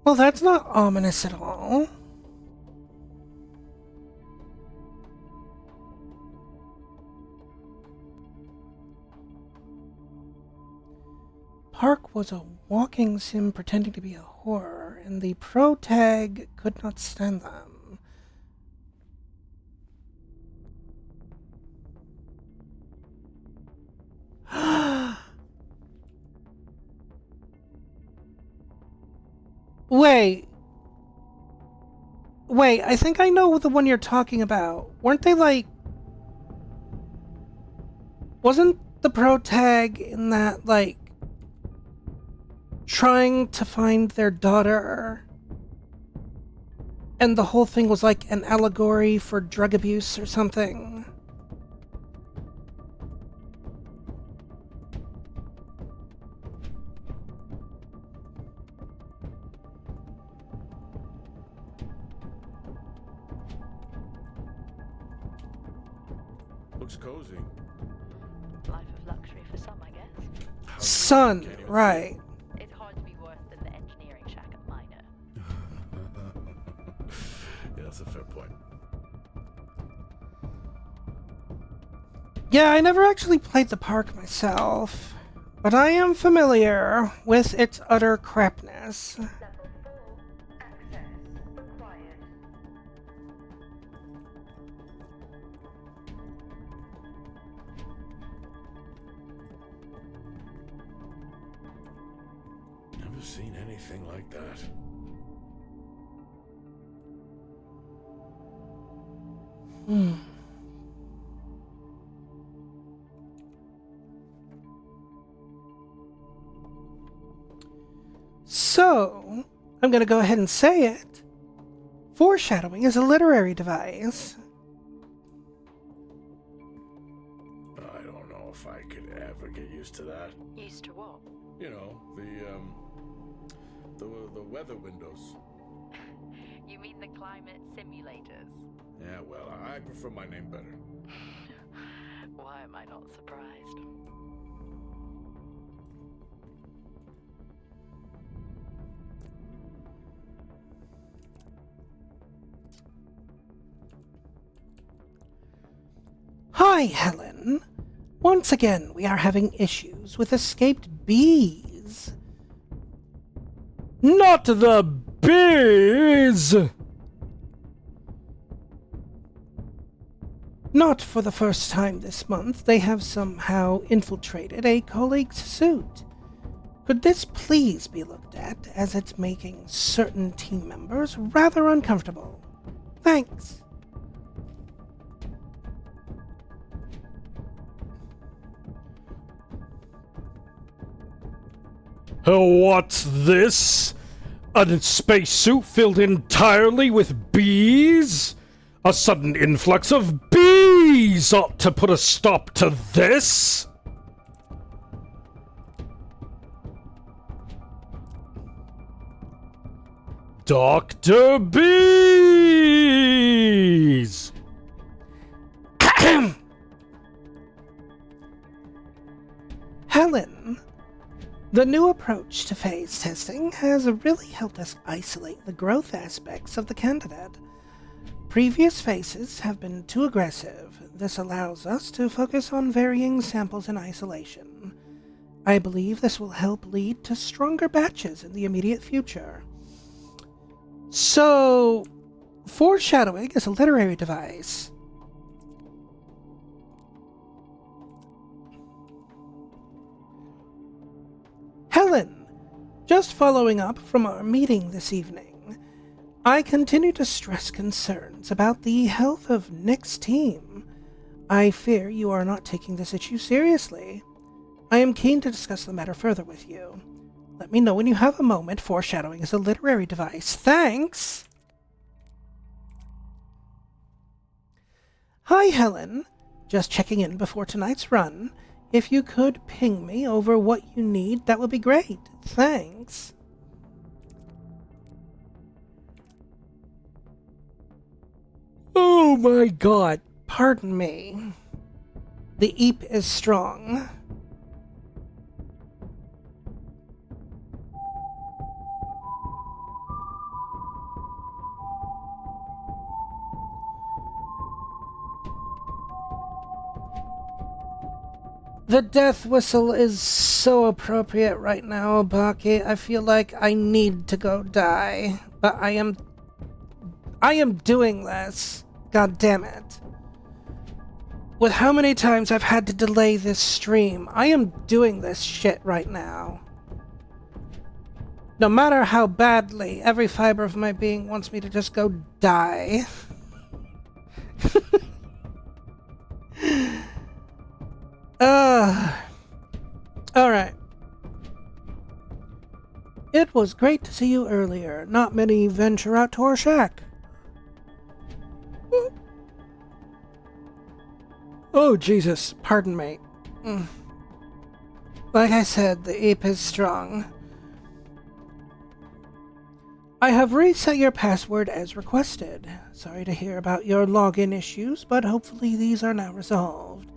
Well, that's not ominous at all. Park was a walking sim pretending to be a horror, and the pro tag could not stand them. Wait. Wait, I think I know the one you're talking about. Weren't they like... Wasn't the pro tag in that, like, trying to find their daughter, and the whole thing was like an allegory for drug abuse or something? Looks cozy. Life of luxury for some, I guess. Son, right. It's hard to be worse than the engineering shack at Minor. Yeah, that's a fair point. Yeah, I never actually played the park myself, but I am familiar with its utter crapness. Level 4. Access required. Never seen anything like that. So, I'm gonna go ahead and say it. Foreshadowing is a literary device. I don't know if I could ever get used to that. Used to what? You know, the weather windows. You mean the climate simulators? Yeah, well, I prefer my name better. Why am I not surprised? Hi, Helen. Once again, we are having issues with escaped bees. Not the bees! Not for the first time this month, they have somehow infiltrated a colleague's suit. Could this please be looked at, as it's making certain team members rather uncomfortable? Thanks. What's this? A spacesuit filled entirely with bees? A sudden influx of bees ought to put a stop to this! Dr. Bees! Helen, the new approach to phase testing has really helped us isolate the growth aspects of the candidate. Previous phases have been too aggressive. This allows us to focus on varying samples in isolation. I believe this will help lead to stronger batches in the immediate future. So, foreshadowing is a literary device. Helen, just following up from our meeting this evening, I continue to stress concerns about the health of Nick's team. I fear you are not taking this issue seriously. I am keen to discuss the matter further with you. Let me know when you have a moment. Foreshadowing is a literary device. Thanks! Hi, Helen. Just checking in before tonight's run. If you could ping me over what you need, that would be great. Thanks. Oh my god. Pardon me. The eep is strong. The death whistle is so appropriate right now, Baki. I feel like I need to go die, but I am doing this. God damn it. With how many times I've had to delay this stream, I am doing this shit right now. No matter how badly, every fiber of my being wants me to just go die. Alright. It was great to see you earlier. Not many venture out to our shack. Oh, Jesus. Pardon me. Like I said, the ape is strong. I have reset your password as requested. Sorry to hear about your login issues, but hopefully these are now resolved.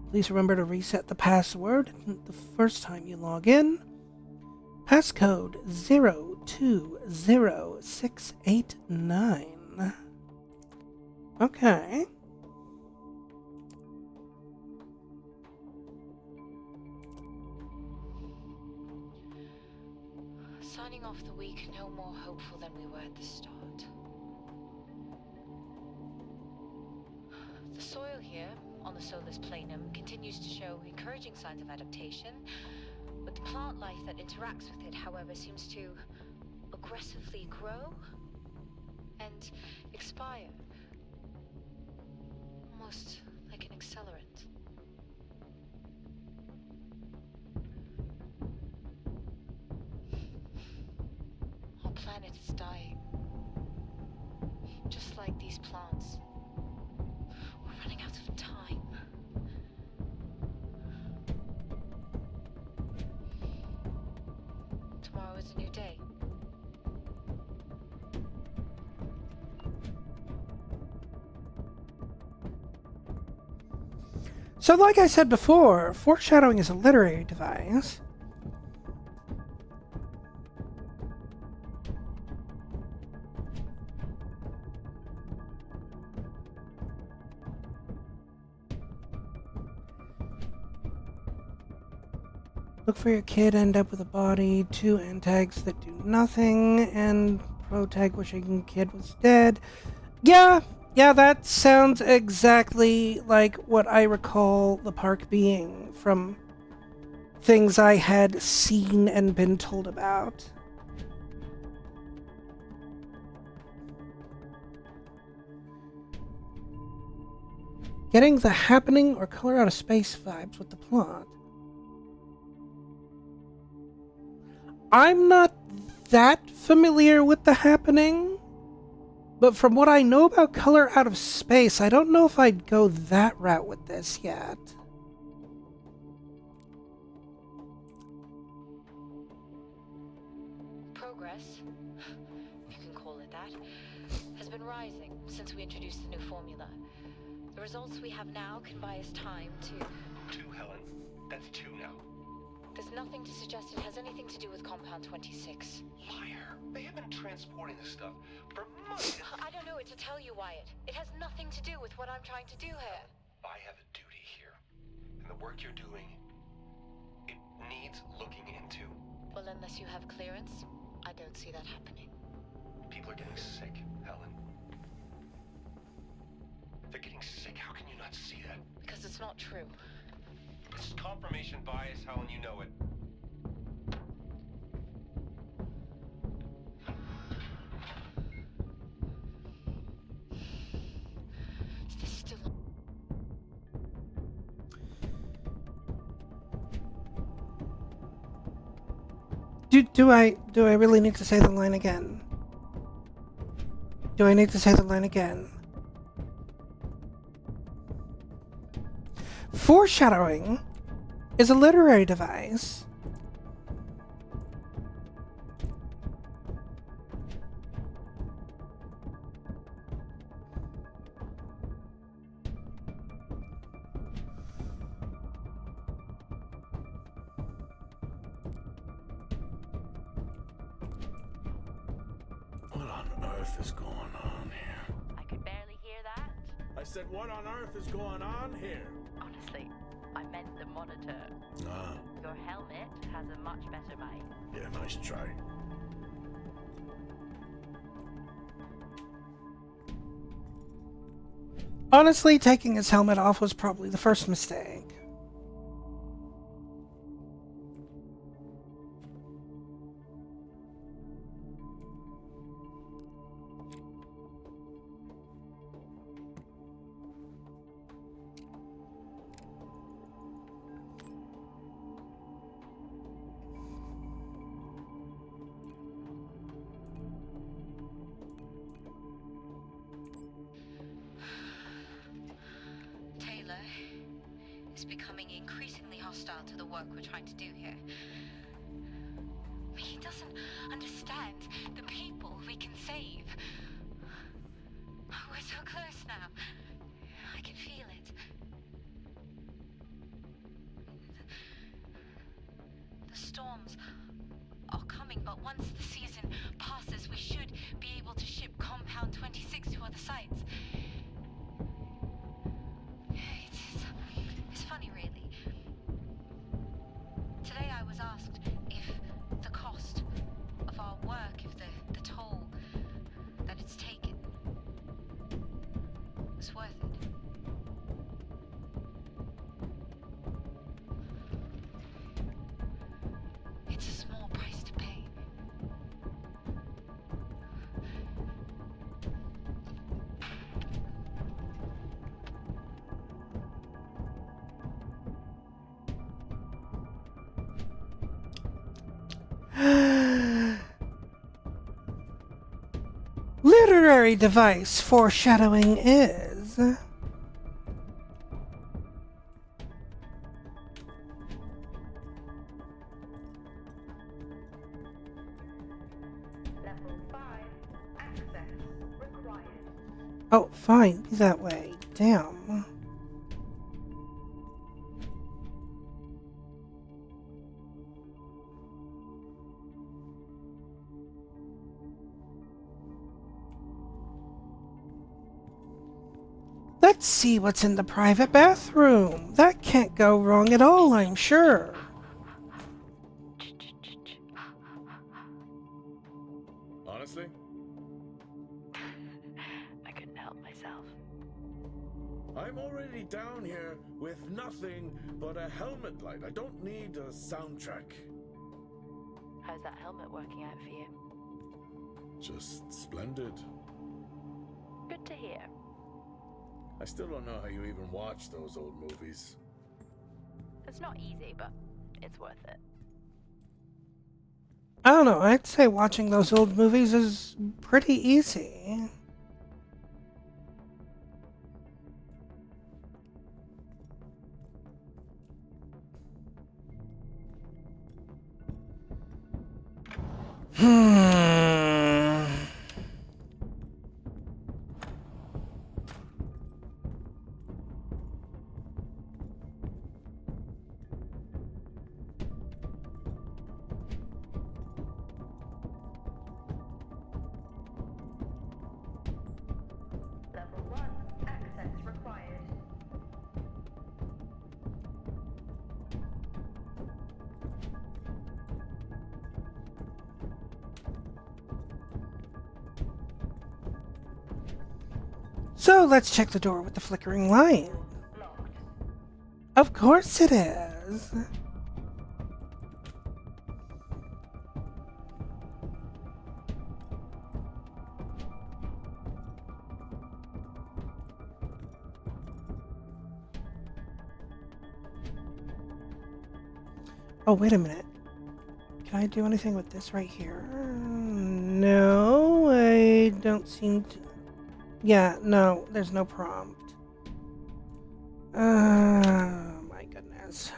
Please remember to reset the password the first time you log in. Passcode 020689. Okay. Signing off the week no more hopeful than we were at the start. The soil here, on the Solus Planum, continues to show encouraging signs of adaptation, but the plant life that interacts with it, however, seems to aggressively grow and expire. Almost like an accelerant. Our planet is dying. Just like these plants. We're running out of time. Tomorrow is a new day. So like I said before, foreshadowing is a literary device. Look for your kid, end up with a body, 2 antags that do nothing, and protag wishing kid was dead. Yeah, that sounds exactly like what I recall the park being from things I had seen and been told about. Getting the happening or color out of space vibes with the plot. I'm not that familiar with the happening, but from what I know about color out of space, I don't know if I'd go that route with this yet. Progress, if you can call it that, has been rising since we introduced the new formula. The results we have now can buy us time to... 2, Helen. That's 2 now. There's nothing to suggest it has anything to do with Compound 26. Liar. They have been transporting this stuff for months. I don't know what to tell you, Wyatt. It has nothing to do with what I'm trying to do here. I have a duty here. And the work you're doing, it needs looking into. Well, unless you have clearance, I don't see that happening. People are getting sick, Helen. They're getting sick. How can you not see that? Because it's not true. This is confirmation bias, Helen, you know it. Is this still... Do I really need to say the line again? Do I need to say the line again? Foreshadowing is a literary device. What on earth is going on here? I could barely hear that. I said, what on earth is going on here? Honestly, I meant the monitor. helmet has a much better bite. Yeah, nice try. Honestly, taking his helmet off was probably the first mistake. Taylor is becoming increasingly hostile to the work we're trying to do here. He doesn't understand the people we can save. We're so close now. I can feel it. The storms are coming, but once the season passes, we should be able to ship Compound 26 to other sites. It's funny, really. Today I was asked if the cost of our work, if the toll that it's taken was worth it. It's a small price to pay. Literary device foreshadowing is... Level 5. Access required. Oh, fine, be that way. Damn. Let's see what's in the private bathroom. That can't go wrong at all, I'm sure. Honestly? I couldn't help myself. I'm already down here with nothing but a helmet light. I don't need a soundtrack. How's that helmet working out for you? Just splendid. Good to hear. I still don't know how you even watch those old movies. It's not easy, but it's worth it. I don't know, I'd say watching those old movies is pretty easy. Level 1. Access required. So let's check the door with the flickering light. Locked. Of course it is. Oh, wait a minute. Can I do anything with this right here? No, I don't seem to... Yeah, no, there's no prompt. My goodness.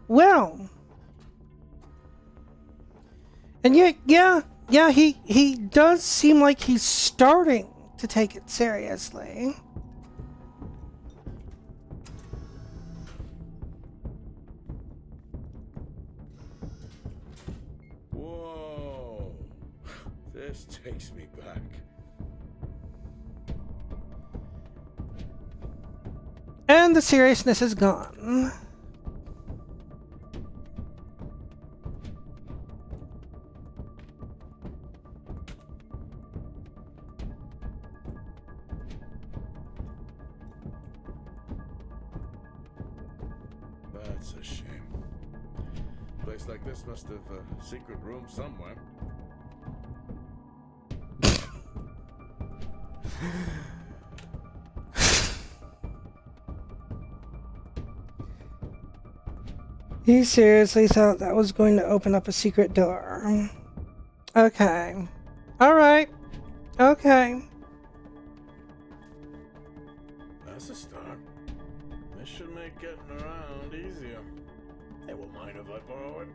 Well. And yeah, he does seem like he's starting to take it seriously. Whoa. This takes me back. And the seriousness is gone. That's a shame. A place like this must have a secret room somewhere. You seriously thought that was going to open up a secret door? Okay. Alright. Okay. That's a start. This should make getting around easier. Hey, won't mind if I borrow it.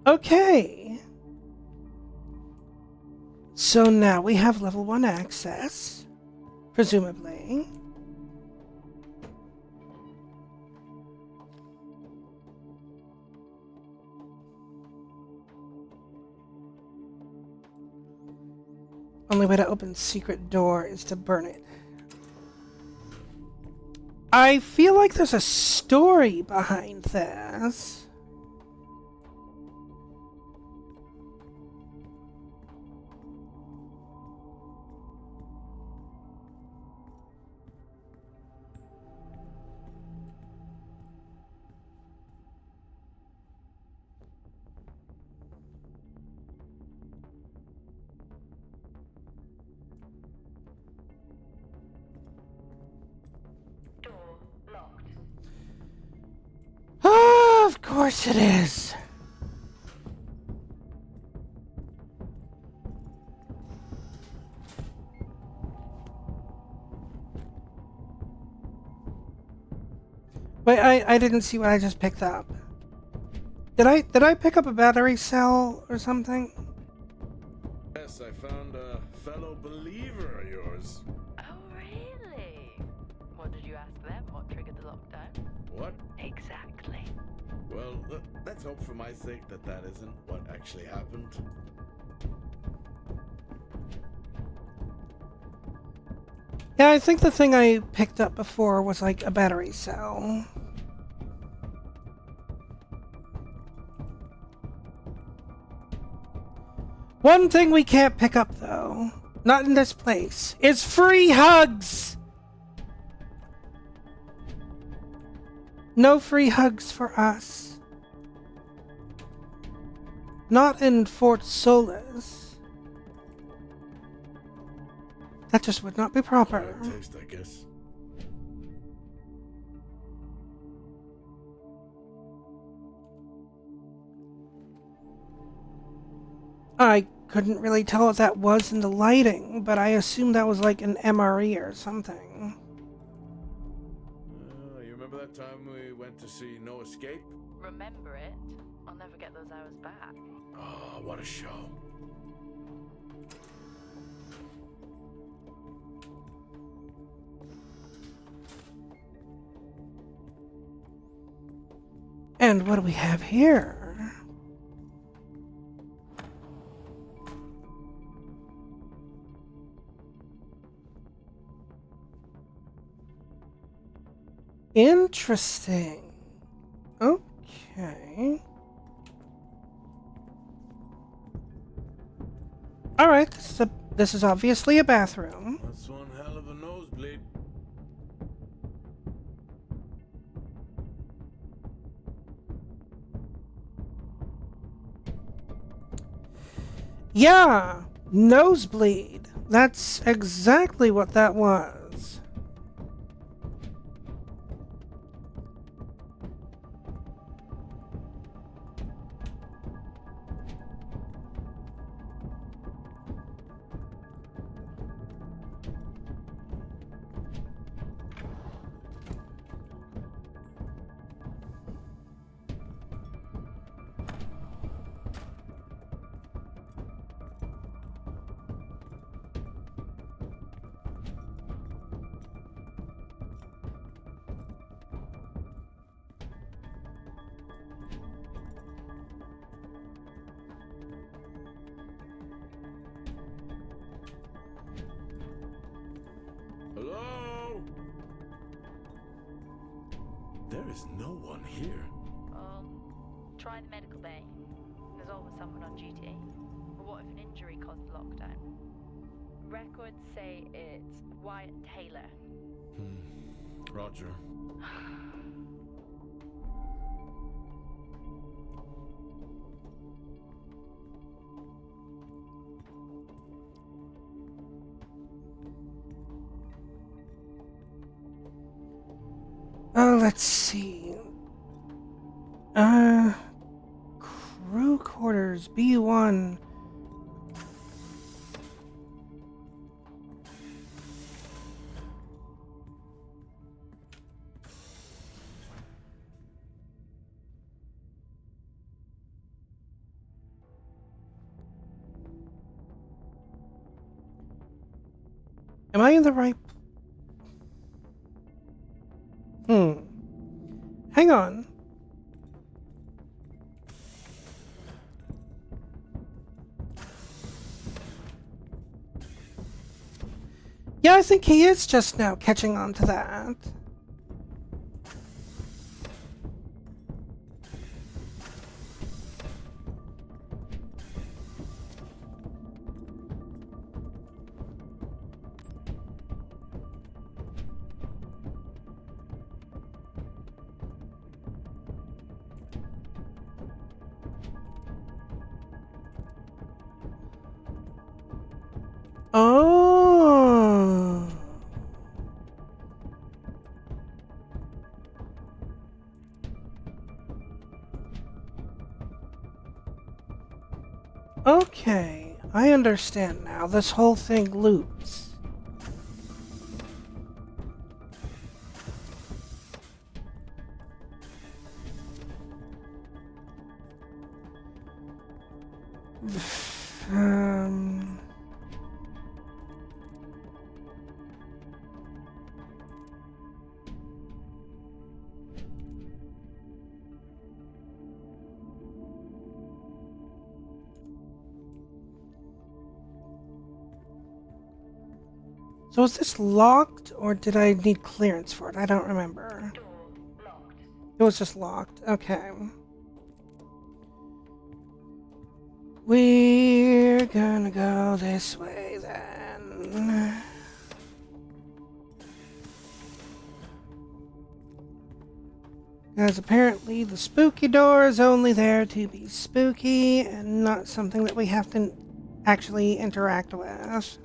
Okay. So now we have level 1 access, presumably. Only way to open secret door is to burn it. I feel like there's a story behind this. Oh, of course it is. Wait, I didn't see what I just picked up. Did I pick up a battery cell or something? Yes, I found a fellow believer of yours. Oh, really? What did you ask them? What triggered the lockdown? What? Exactly. Well, let's hope for my sake that that isn't what actually happened. Yeah, I think the thing I picked up before was like a battery cell. One thing we can't pick up, though, not in this place, is free hugs! No free hugs for us. Not in Fort Solis. That just would not be proper. Taste, I guess. I couldn't really tell what that was in the lighting, but I assumed that was like an MRE or something. You remember that time we went to see No Escape? Remember it? I'll never get those hours back. Oh, what a show. And what do we have here? Interesting. Okay. Alright, this is obviously a bathroom. That's one hell of a nosebleed. Yeah, nosebleed. That's exactly what that was. There is no one here. Well, try the medical bay. There's always someone on duty. But what if an injury caused the lockdown? Records say it's Wyatt Taylor. Roger. Oh, let's see. Crew quarters, B1. Am I in the right? Hang on. Yeah, I think he is just now catching on to that. Oh. Okay, I understand now. This whole thing loops. So is this locked, or did I need clearance for it? I don't remember. It was just locked. Okay. We're gonna go this way then. Because apparently the spooky door is only there to be spooky and not something that we have to actually interact with.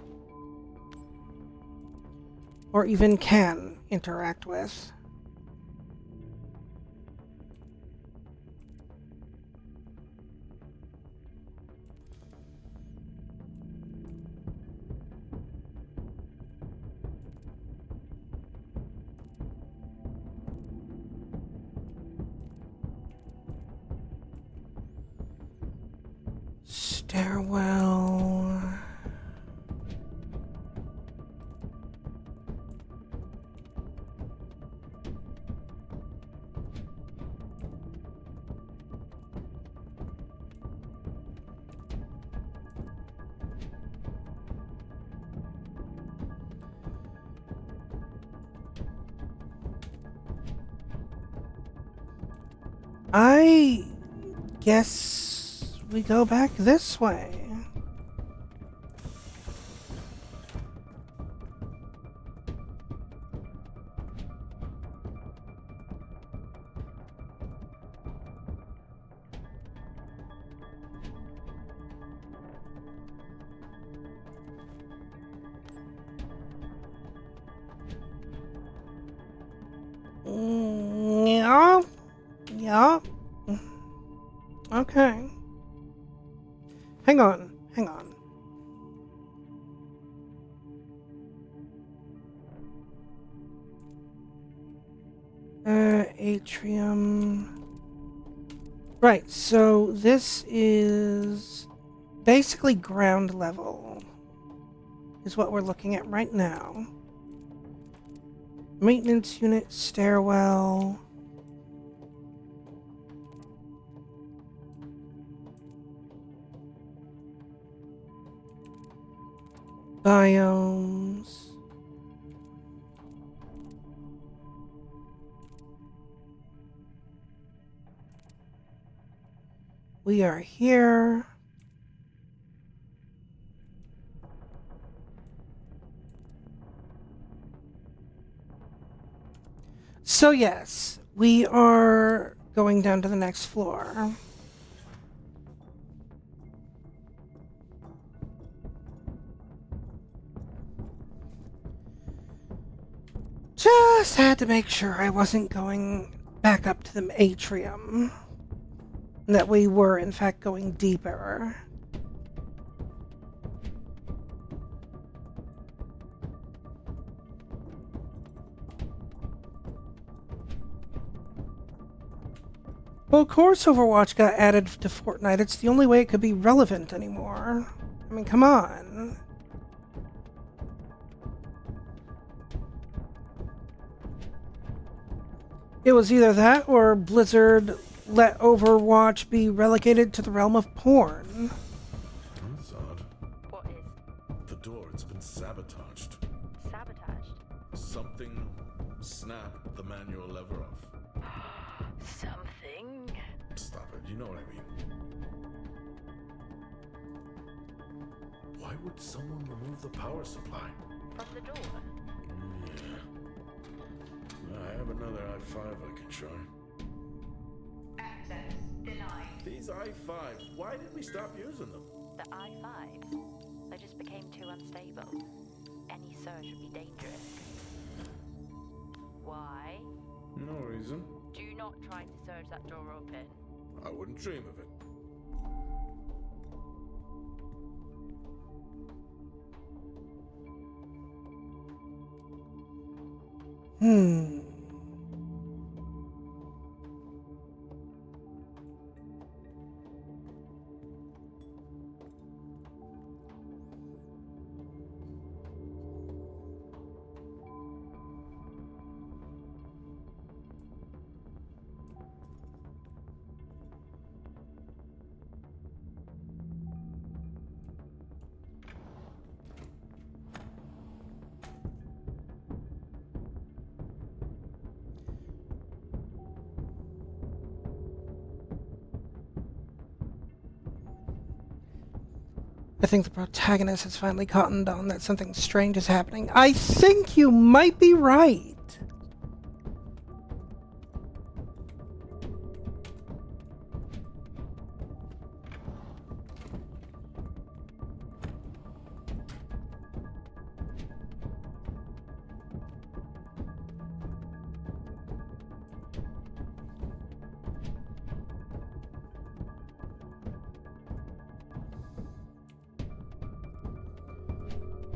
Or even can interact with. Stairwell. I guess we go back this way. Yeah. Yeah. Okay. Hang on. Hang on. Atrium. Right, so this is basically ground level, is what we're looking at right now. Maintenance unit, stairwell. Biomes. We are here. So yes, we are going down to the next floor. Just had to make sure I wasn't going back up to the atrium. That we were, in fact, going deeper. Well, of course Overwatch got added to Fortnite. It's the only way it could be relevant anymore. I mean, come on. It was either that or Blizzard let Overwatch be relegated to the realm of porn. That's odd. What is? The door, it's been sabotaged. Sabotaged? Something snapped the manual lever off. Something? Stop it, you know what I mean. Why would someone remove the power supply? From the door? Yeah. I have another i5 I can try. Access denied. These i5s, why did we stop using them? The i5s? They just became too unstable. Any surge would be dangerous. Why? No reason. Do not try to surge that door open. I wouldn't dream of it. I think the protagonist has finally cottoned on that something strange is happening. I think you might be right.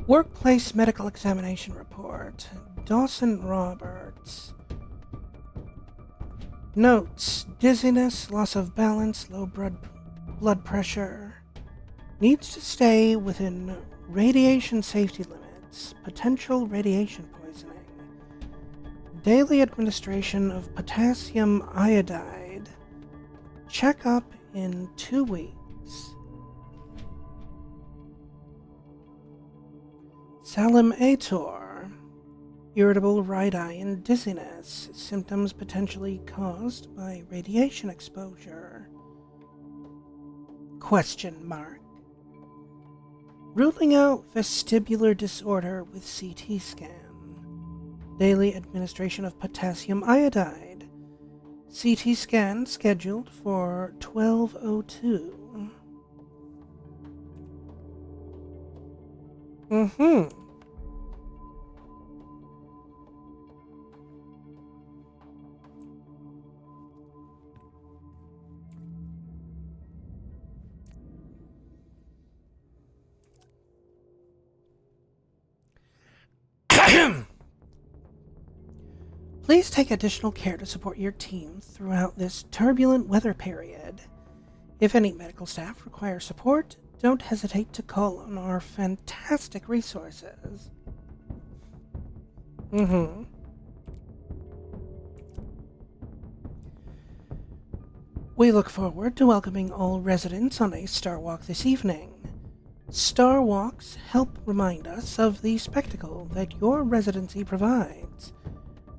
Workplace medical examination report. Dawson Roberts. Notes: dizziness, loss of balance, low blood pressure. Needs to stay within radiation safety limits. Potential radiation poisoning. Daily administration of potassium iodide. Checkup in 2 weeks. Salim Ator. Irritable right eye and dizziness. Symptoms potentially caused by radiation exposure. Question mark. Ruling out vestibular disorder with CT scan. Daily administration of potassium iodide. CT scan scheduled for 12:02. Please take additional care to support your team throughout this turbulent weather period. If any medical staff require support, don't hesitate to call on our fantastic resources. We look forward to welcoming all residents on a Star Walk this evening. Star Walks help remind us of the spectacle that your residency provides.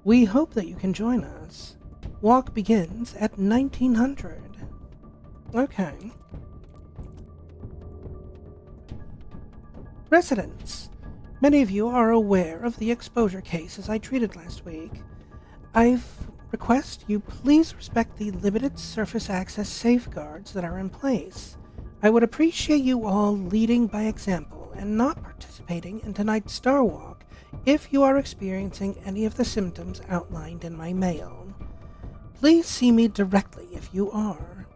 We hope that you can join us. Walk begins at 1900. Okay. Residents, many of you are aware of the exposure cases I treated last week. I request you please respect the limited surface access safeguards that are in place. I would appreciate you all leading by example and not participating in tonight's Star Walk if you are experiencing any of the symptoms outlined in my mail. Please see me directly if you are.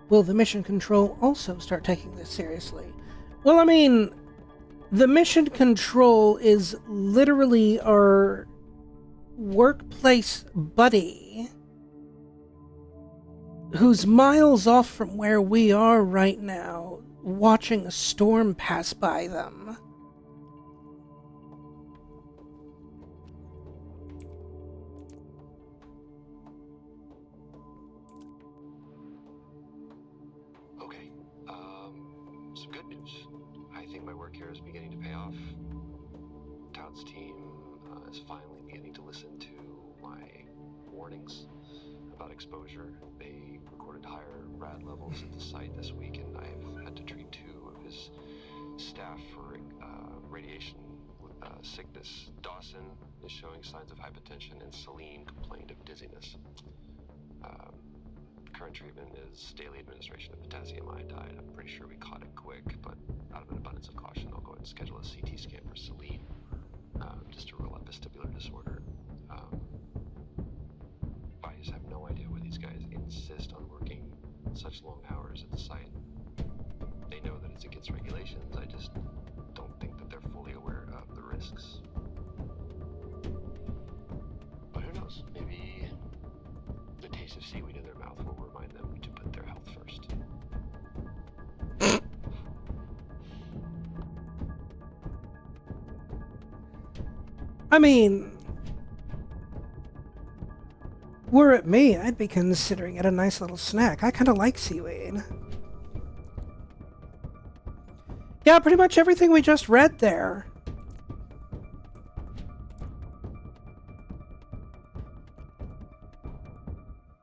Will the Mission Control also start taking this seriously? Well, I mean, the Mission Control is literally our workplace buddy who's miles off from where we are right now, watching a storm pass by them. Okay, some good news. I think my work here is beginning to pay off. Todd's team is finally beginning to listen to my warnings about exposure. They recorded higher rad levels at the site this week, and I've had to treat 2 of his staff for radiation sickness. Dawson is showing signs of hypertension, and Celine complained of dizziness. Current treatment is daily administration of potassium iodide. I'm pretty sure we caught it quick, but out of an abundance of caution, I'll go ahead and schedule a CT scan for Celine, just to rule out vestibular disorder. I just have no idea why these guys insist on working such long hours at the site. They know that it's against regulations. I just don't think that they're fully aware of the risks. But who knows? Maybe the taste of seaweed in their mouth will remind them to put their health first. I mean, were it me, I'd be considering it a nice little snack. I kind of like seaweed. Yeah, pretty much everything we just read there.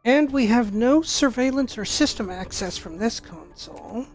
And we have no surveillance or system access from this console.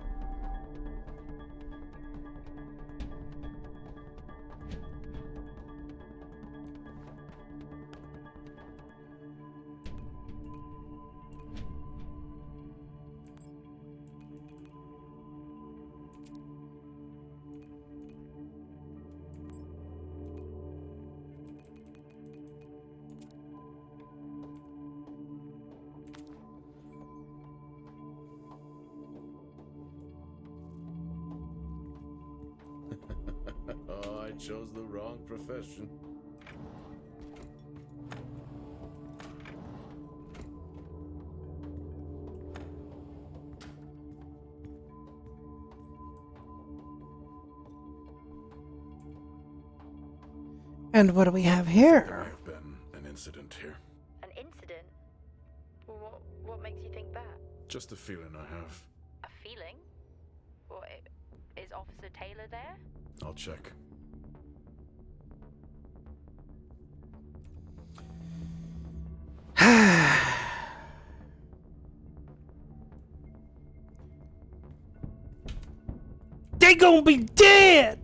Oh, I chose the wrong profession. And what do we have here? There may have been an incident here. An incident? What makes you think that? Just a feeling I have. A feeling? What, is Officer Taylor there? I'll check. They gonna be dead!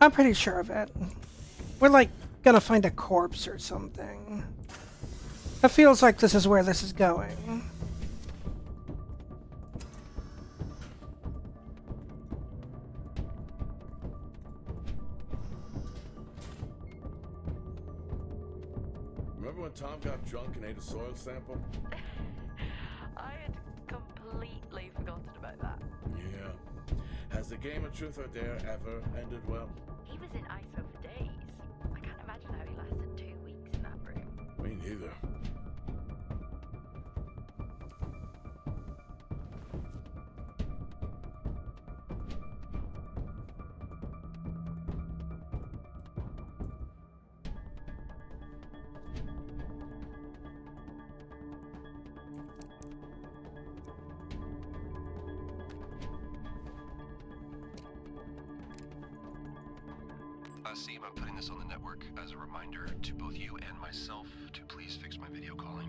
I'm pretty sure of it. We're like gonna find a corpse or something. It feels like this is where this is going. Remember when Tom got drunk and ate a soil sample? I had completely forgotten about that. Yeah. Has the game of Truth or Dare ever ended well? He was in ISO for days. I can't imagine how he lasted 2 weeks in that room. Me neither. Asim, I'm putting this on the network as a reminder to both you and myself to please fix my video calling.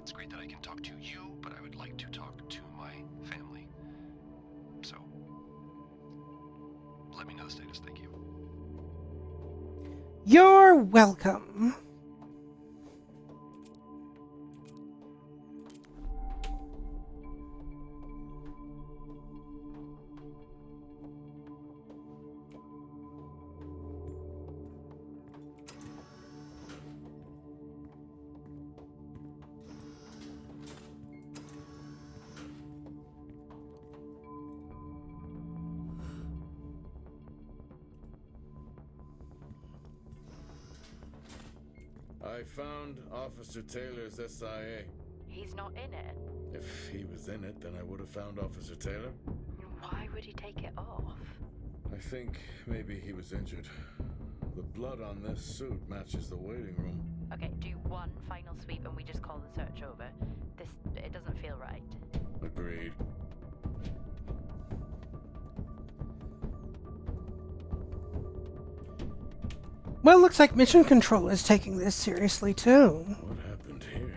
It's great that I can talk to you, but I would like to talk to my family. So, let me know the status. Thank you. You're welcome. I found Officer Taylor's SIA. He's not in it. If he was in it, then I would have found Officer Taylor. Why would he take it off? I think maybe he was injured. The blood on this suit matches the waiting room. Okay, do one final sweep and we just call the search over. It doesn't feel right. Agreed. Well, looks like Mission Control is taking this seriously too. What happened here?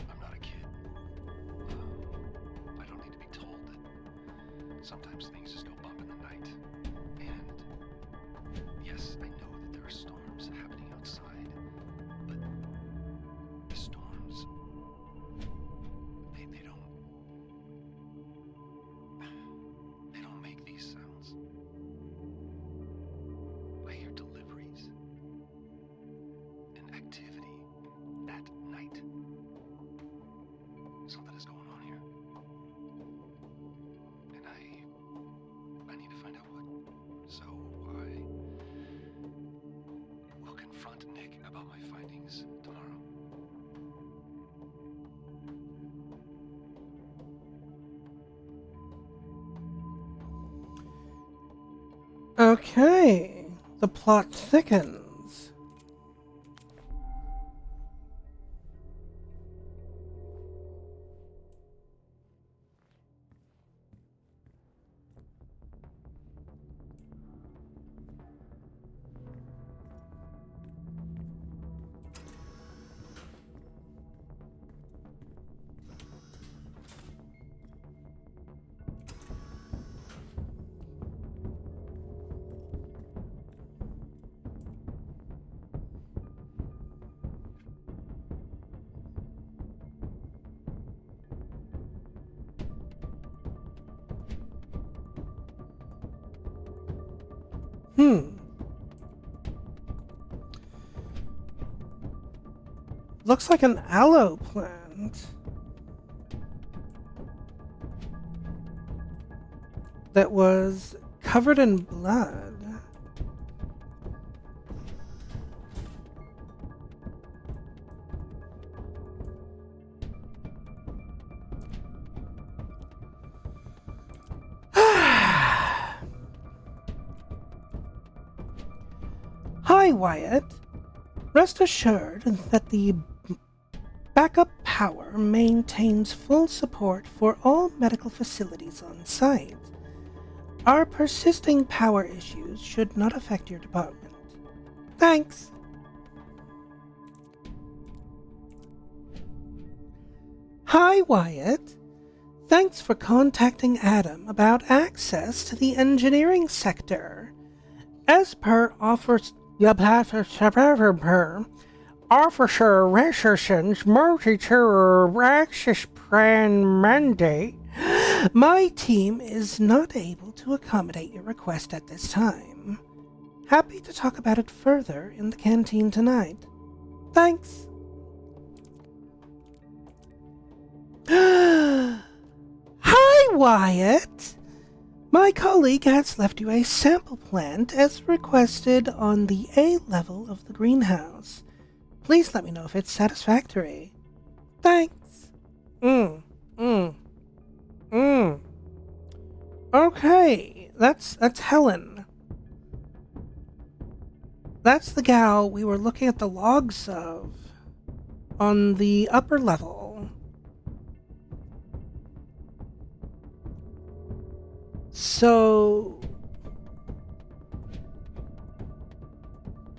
I'm not a kid. I don't need to be told that sometimes things just go bump in the night. And yes, I know that there are storms happening outside, but the storms, they don't make these sounds. I hear deliveries and activity at night. Something is going on here. And I need to find out what. So I will confront Nick about my findings tomorrow. Okay, the plot thickens. Looks like an aloe plant that was covered in blood. Hi, Wyatt. Rest assured that the backup power maintains full support for all medical facilities on site. Our persisting power issues should not affect your department. Thanks. Hi, Wyatt. Thanks for contacting Adam about access to the engineering sector. As per Officer Richardson's multi-tour access plan mandate, my team is not able to accommodate your request at this time. Happy to talk about it further in the canteen tonight. Thanks. Hi, Wyatt. My colleague has left you a sample plant as requested on the A level of the greenhouse. Please let me know if it's satisfactory. Thanks. Okay, that's Helen. That's the gal we were looking at the logs of on the upper level. So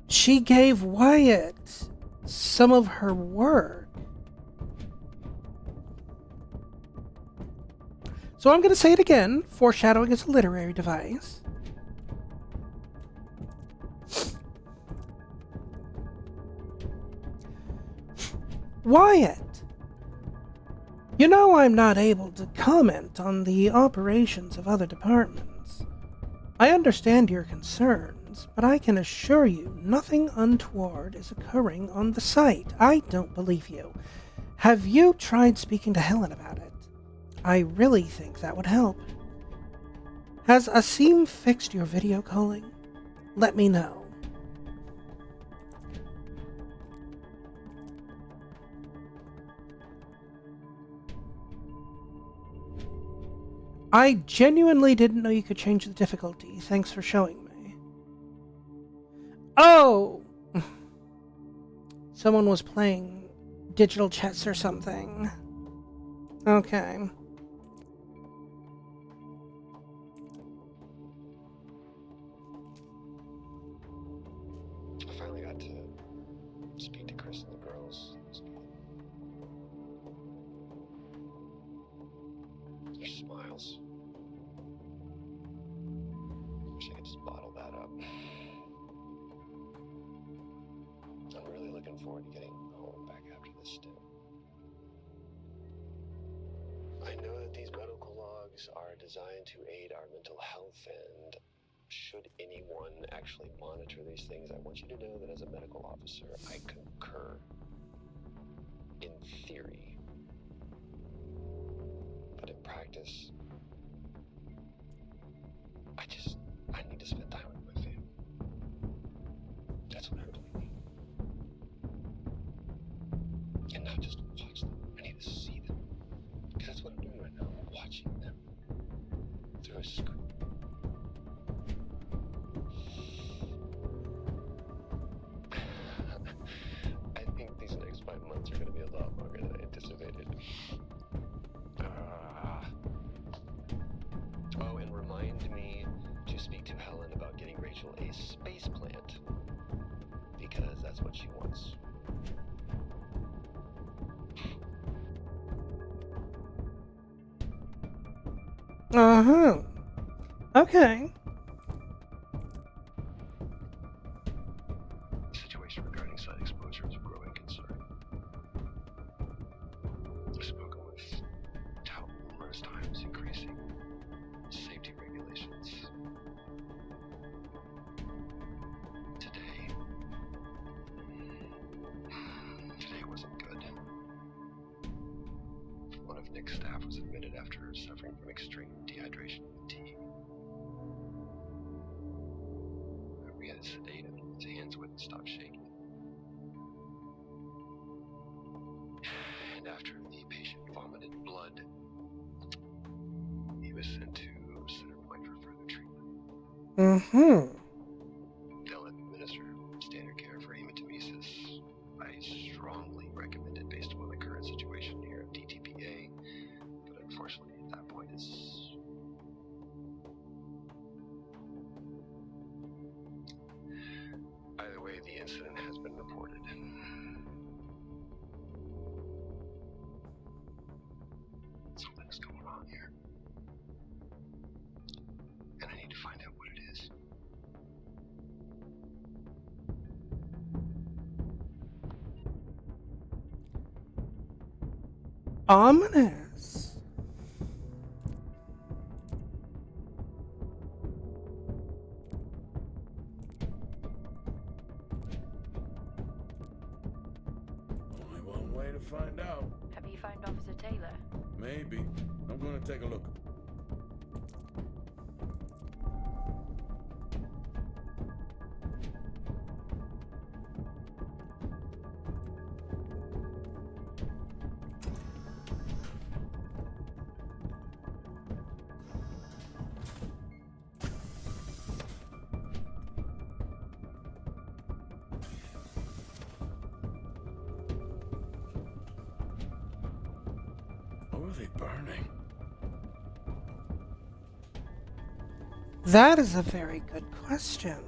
she gave Wyatt some of her work. So I'm going to say it again. Foreshadowing is a literary device. Wyatt, you know I'm not able to comment on the operations of other departments. I understand your concerns, but I can assure you nothing untoward is occurring on the site. I don't believe you. Have you tried speaking to Helen about it? I really think that would help. Has Asim fixed your video calling? Let me know. I genuinely didn't know you could change the difficulty. Thanks for showing me. Oh! Someone was playing digital chess or something. Okay. I finally got to speak to Chris and the girls. Their smiles. Wish I could just bottle that up. I'm really looking forward to getting home back after this stint. I know that these medical logs are designed to aid our mental health, and should anyone actually monitor these things, I want you to know that as a medical officer, I concur. In theory. But in practice, I need to spend time with my family. That's what I really need. And not just watch them. I need to see them. Because that's what I'm doing right now. I'm watching them through a screen. I think these next 5 months are going to be a lot longer than I anticipated. Oh, and remind me to speak to Helen about getting Rachel a space plant. Because that's what she wants. Uh-huh. Okay. The situation regarding site exposure is a growing concern. I've spoken with Tout numerous times, increasing safety regulations. Today wasn't good. One of Nick's staff was admitted after suffering from extreme dehydration and fatigue. We had to sedate him. His hands wouldn't stop shaking. And after the patient vomited blood, he was sent to Center Point for further treatment. They'll administer standard care for hematemesis. I strongly recommend it based upon the current situation here at DTPA, but unfortunately at that point it's... Either way, the incident has been reported. Something's going on here. And I need to find out what it is. Ominous. Only one way to find out. Have you found Officer Taylor? Maybe. I'm gonna take a look. are they burning? That is a very good question.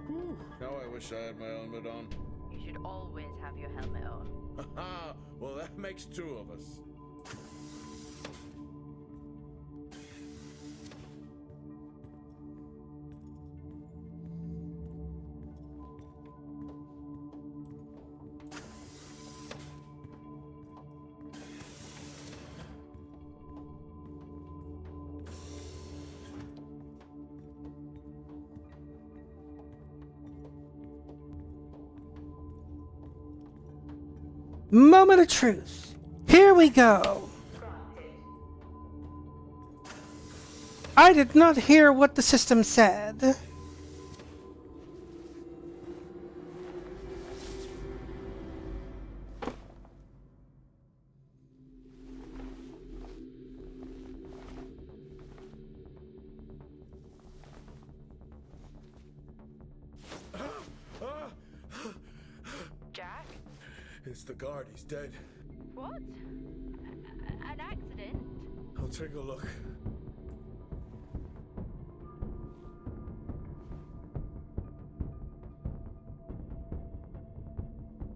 Whew, now I wish I had my helmet on. You should always have your helmet on. Haha, well that makes two of us. Moment of truth. Here we go. I did not hear what the system said. Jack? It's the guard, he's dead. What? An accident? I'll take a look.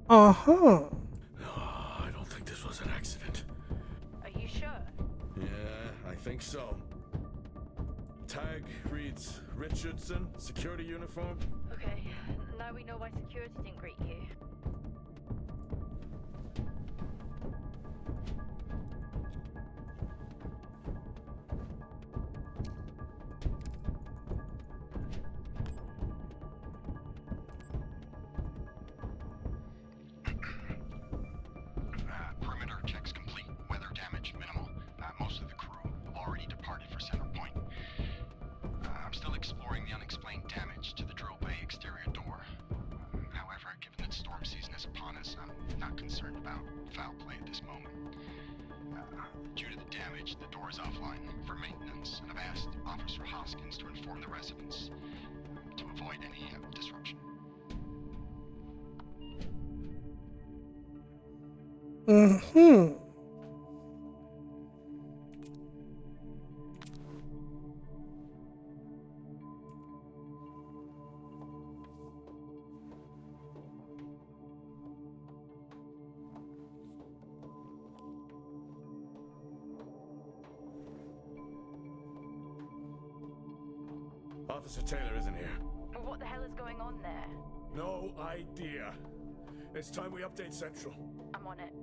Uh-huh. No, I don't think this was an accident. Are you sure? Yeah, I think so. Tag reads Richardson, security uniform. Okay, now we know why security didn't greet you. Perimeter checks complete. Weather damage minimal. Most of the crew have already departed for Center Point. I'm still exploring the unexplained damage to the drill bay exterior door. However, given that storm season is upon us, I'm not concerned about foul play at this moment. Due to the damage, the door is offline for maintenance, and I've asked Officer Hoskins to inform the residents to avoid any disruption. Mm-hmm. Officer Taylor isn't here. What the hell is going on there? No idea. It's time we update Central. I'm on it.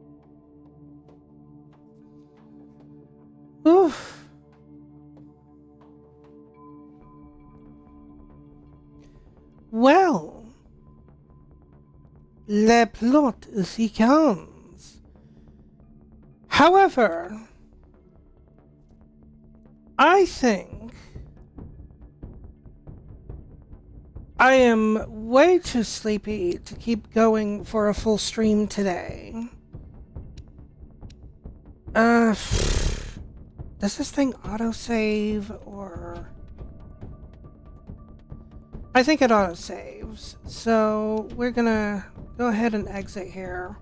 Oof. Well, le plot thickens. However, I think I am way too sleepy to keep going for a full stream today. Does this thing autosave or... I think it autosaves, so we're gonna go ahead and exit here.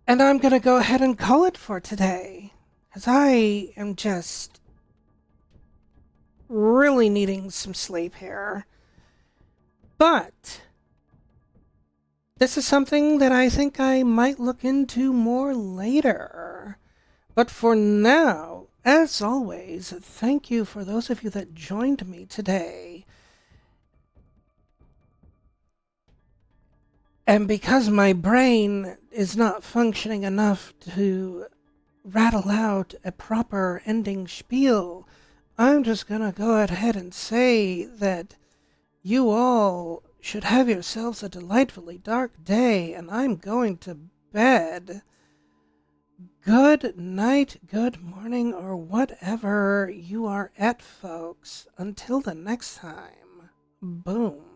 And I'm gonna go ahead and call it for today, because I am just really needing some sleep here. But this is something that I think I might look into more later. But for now, as always, thank you for those of you that joined me today. And because my brain is not functioning enough to rattle out a proper ending spiel, I'm just gonna go ahead and say that you all should have yourselves a delightfully dark day, and I'm going to bed. Good night, good morning, or whatever you are at, folks. Until the next time, boom.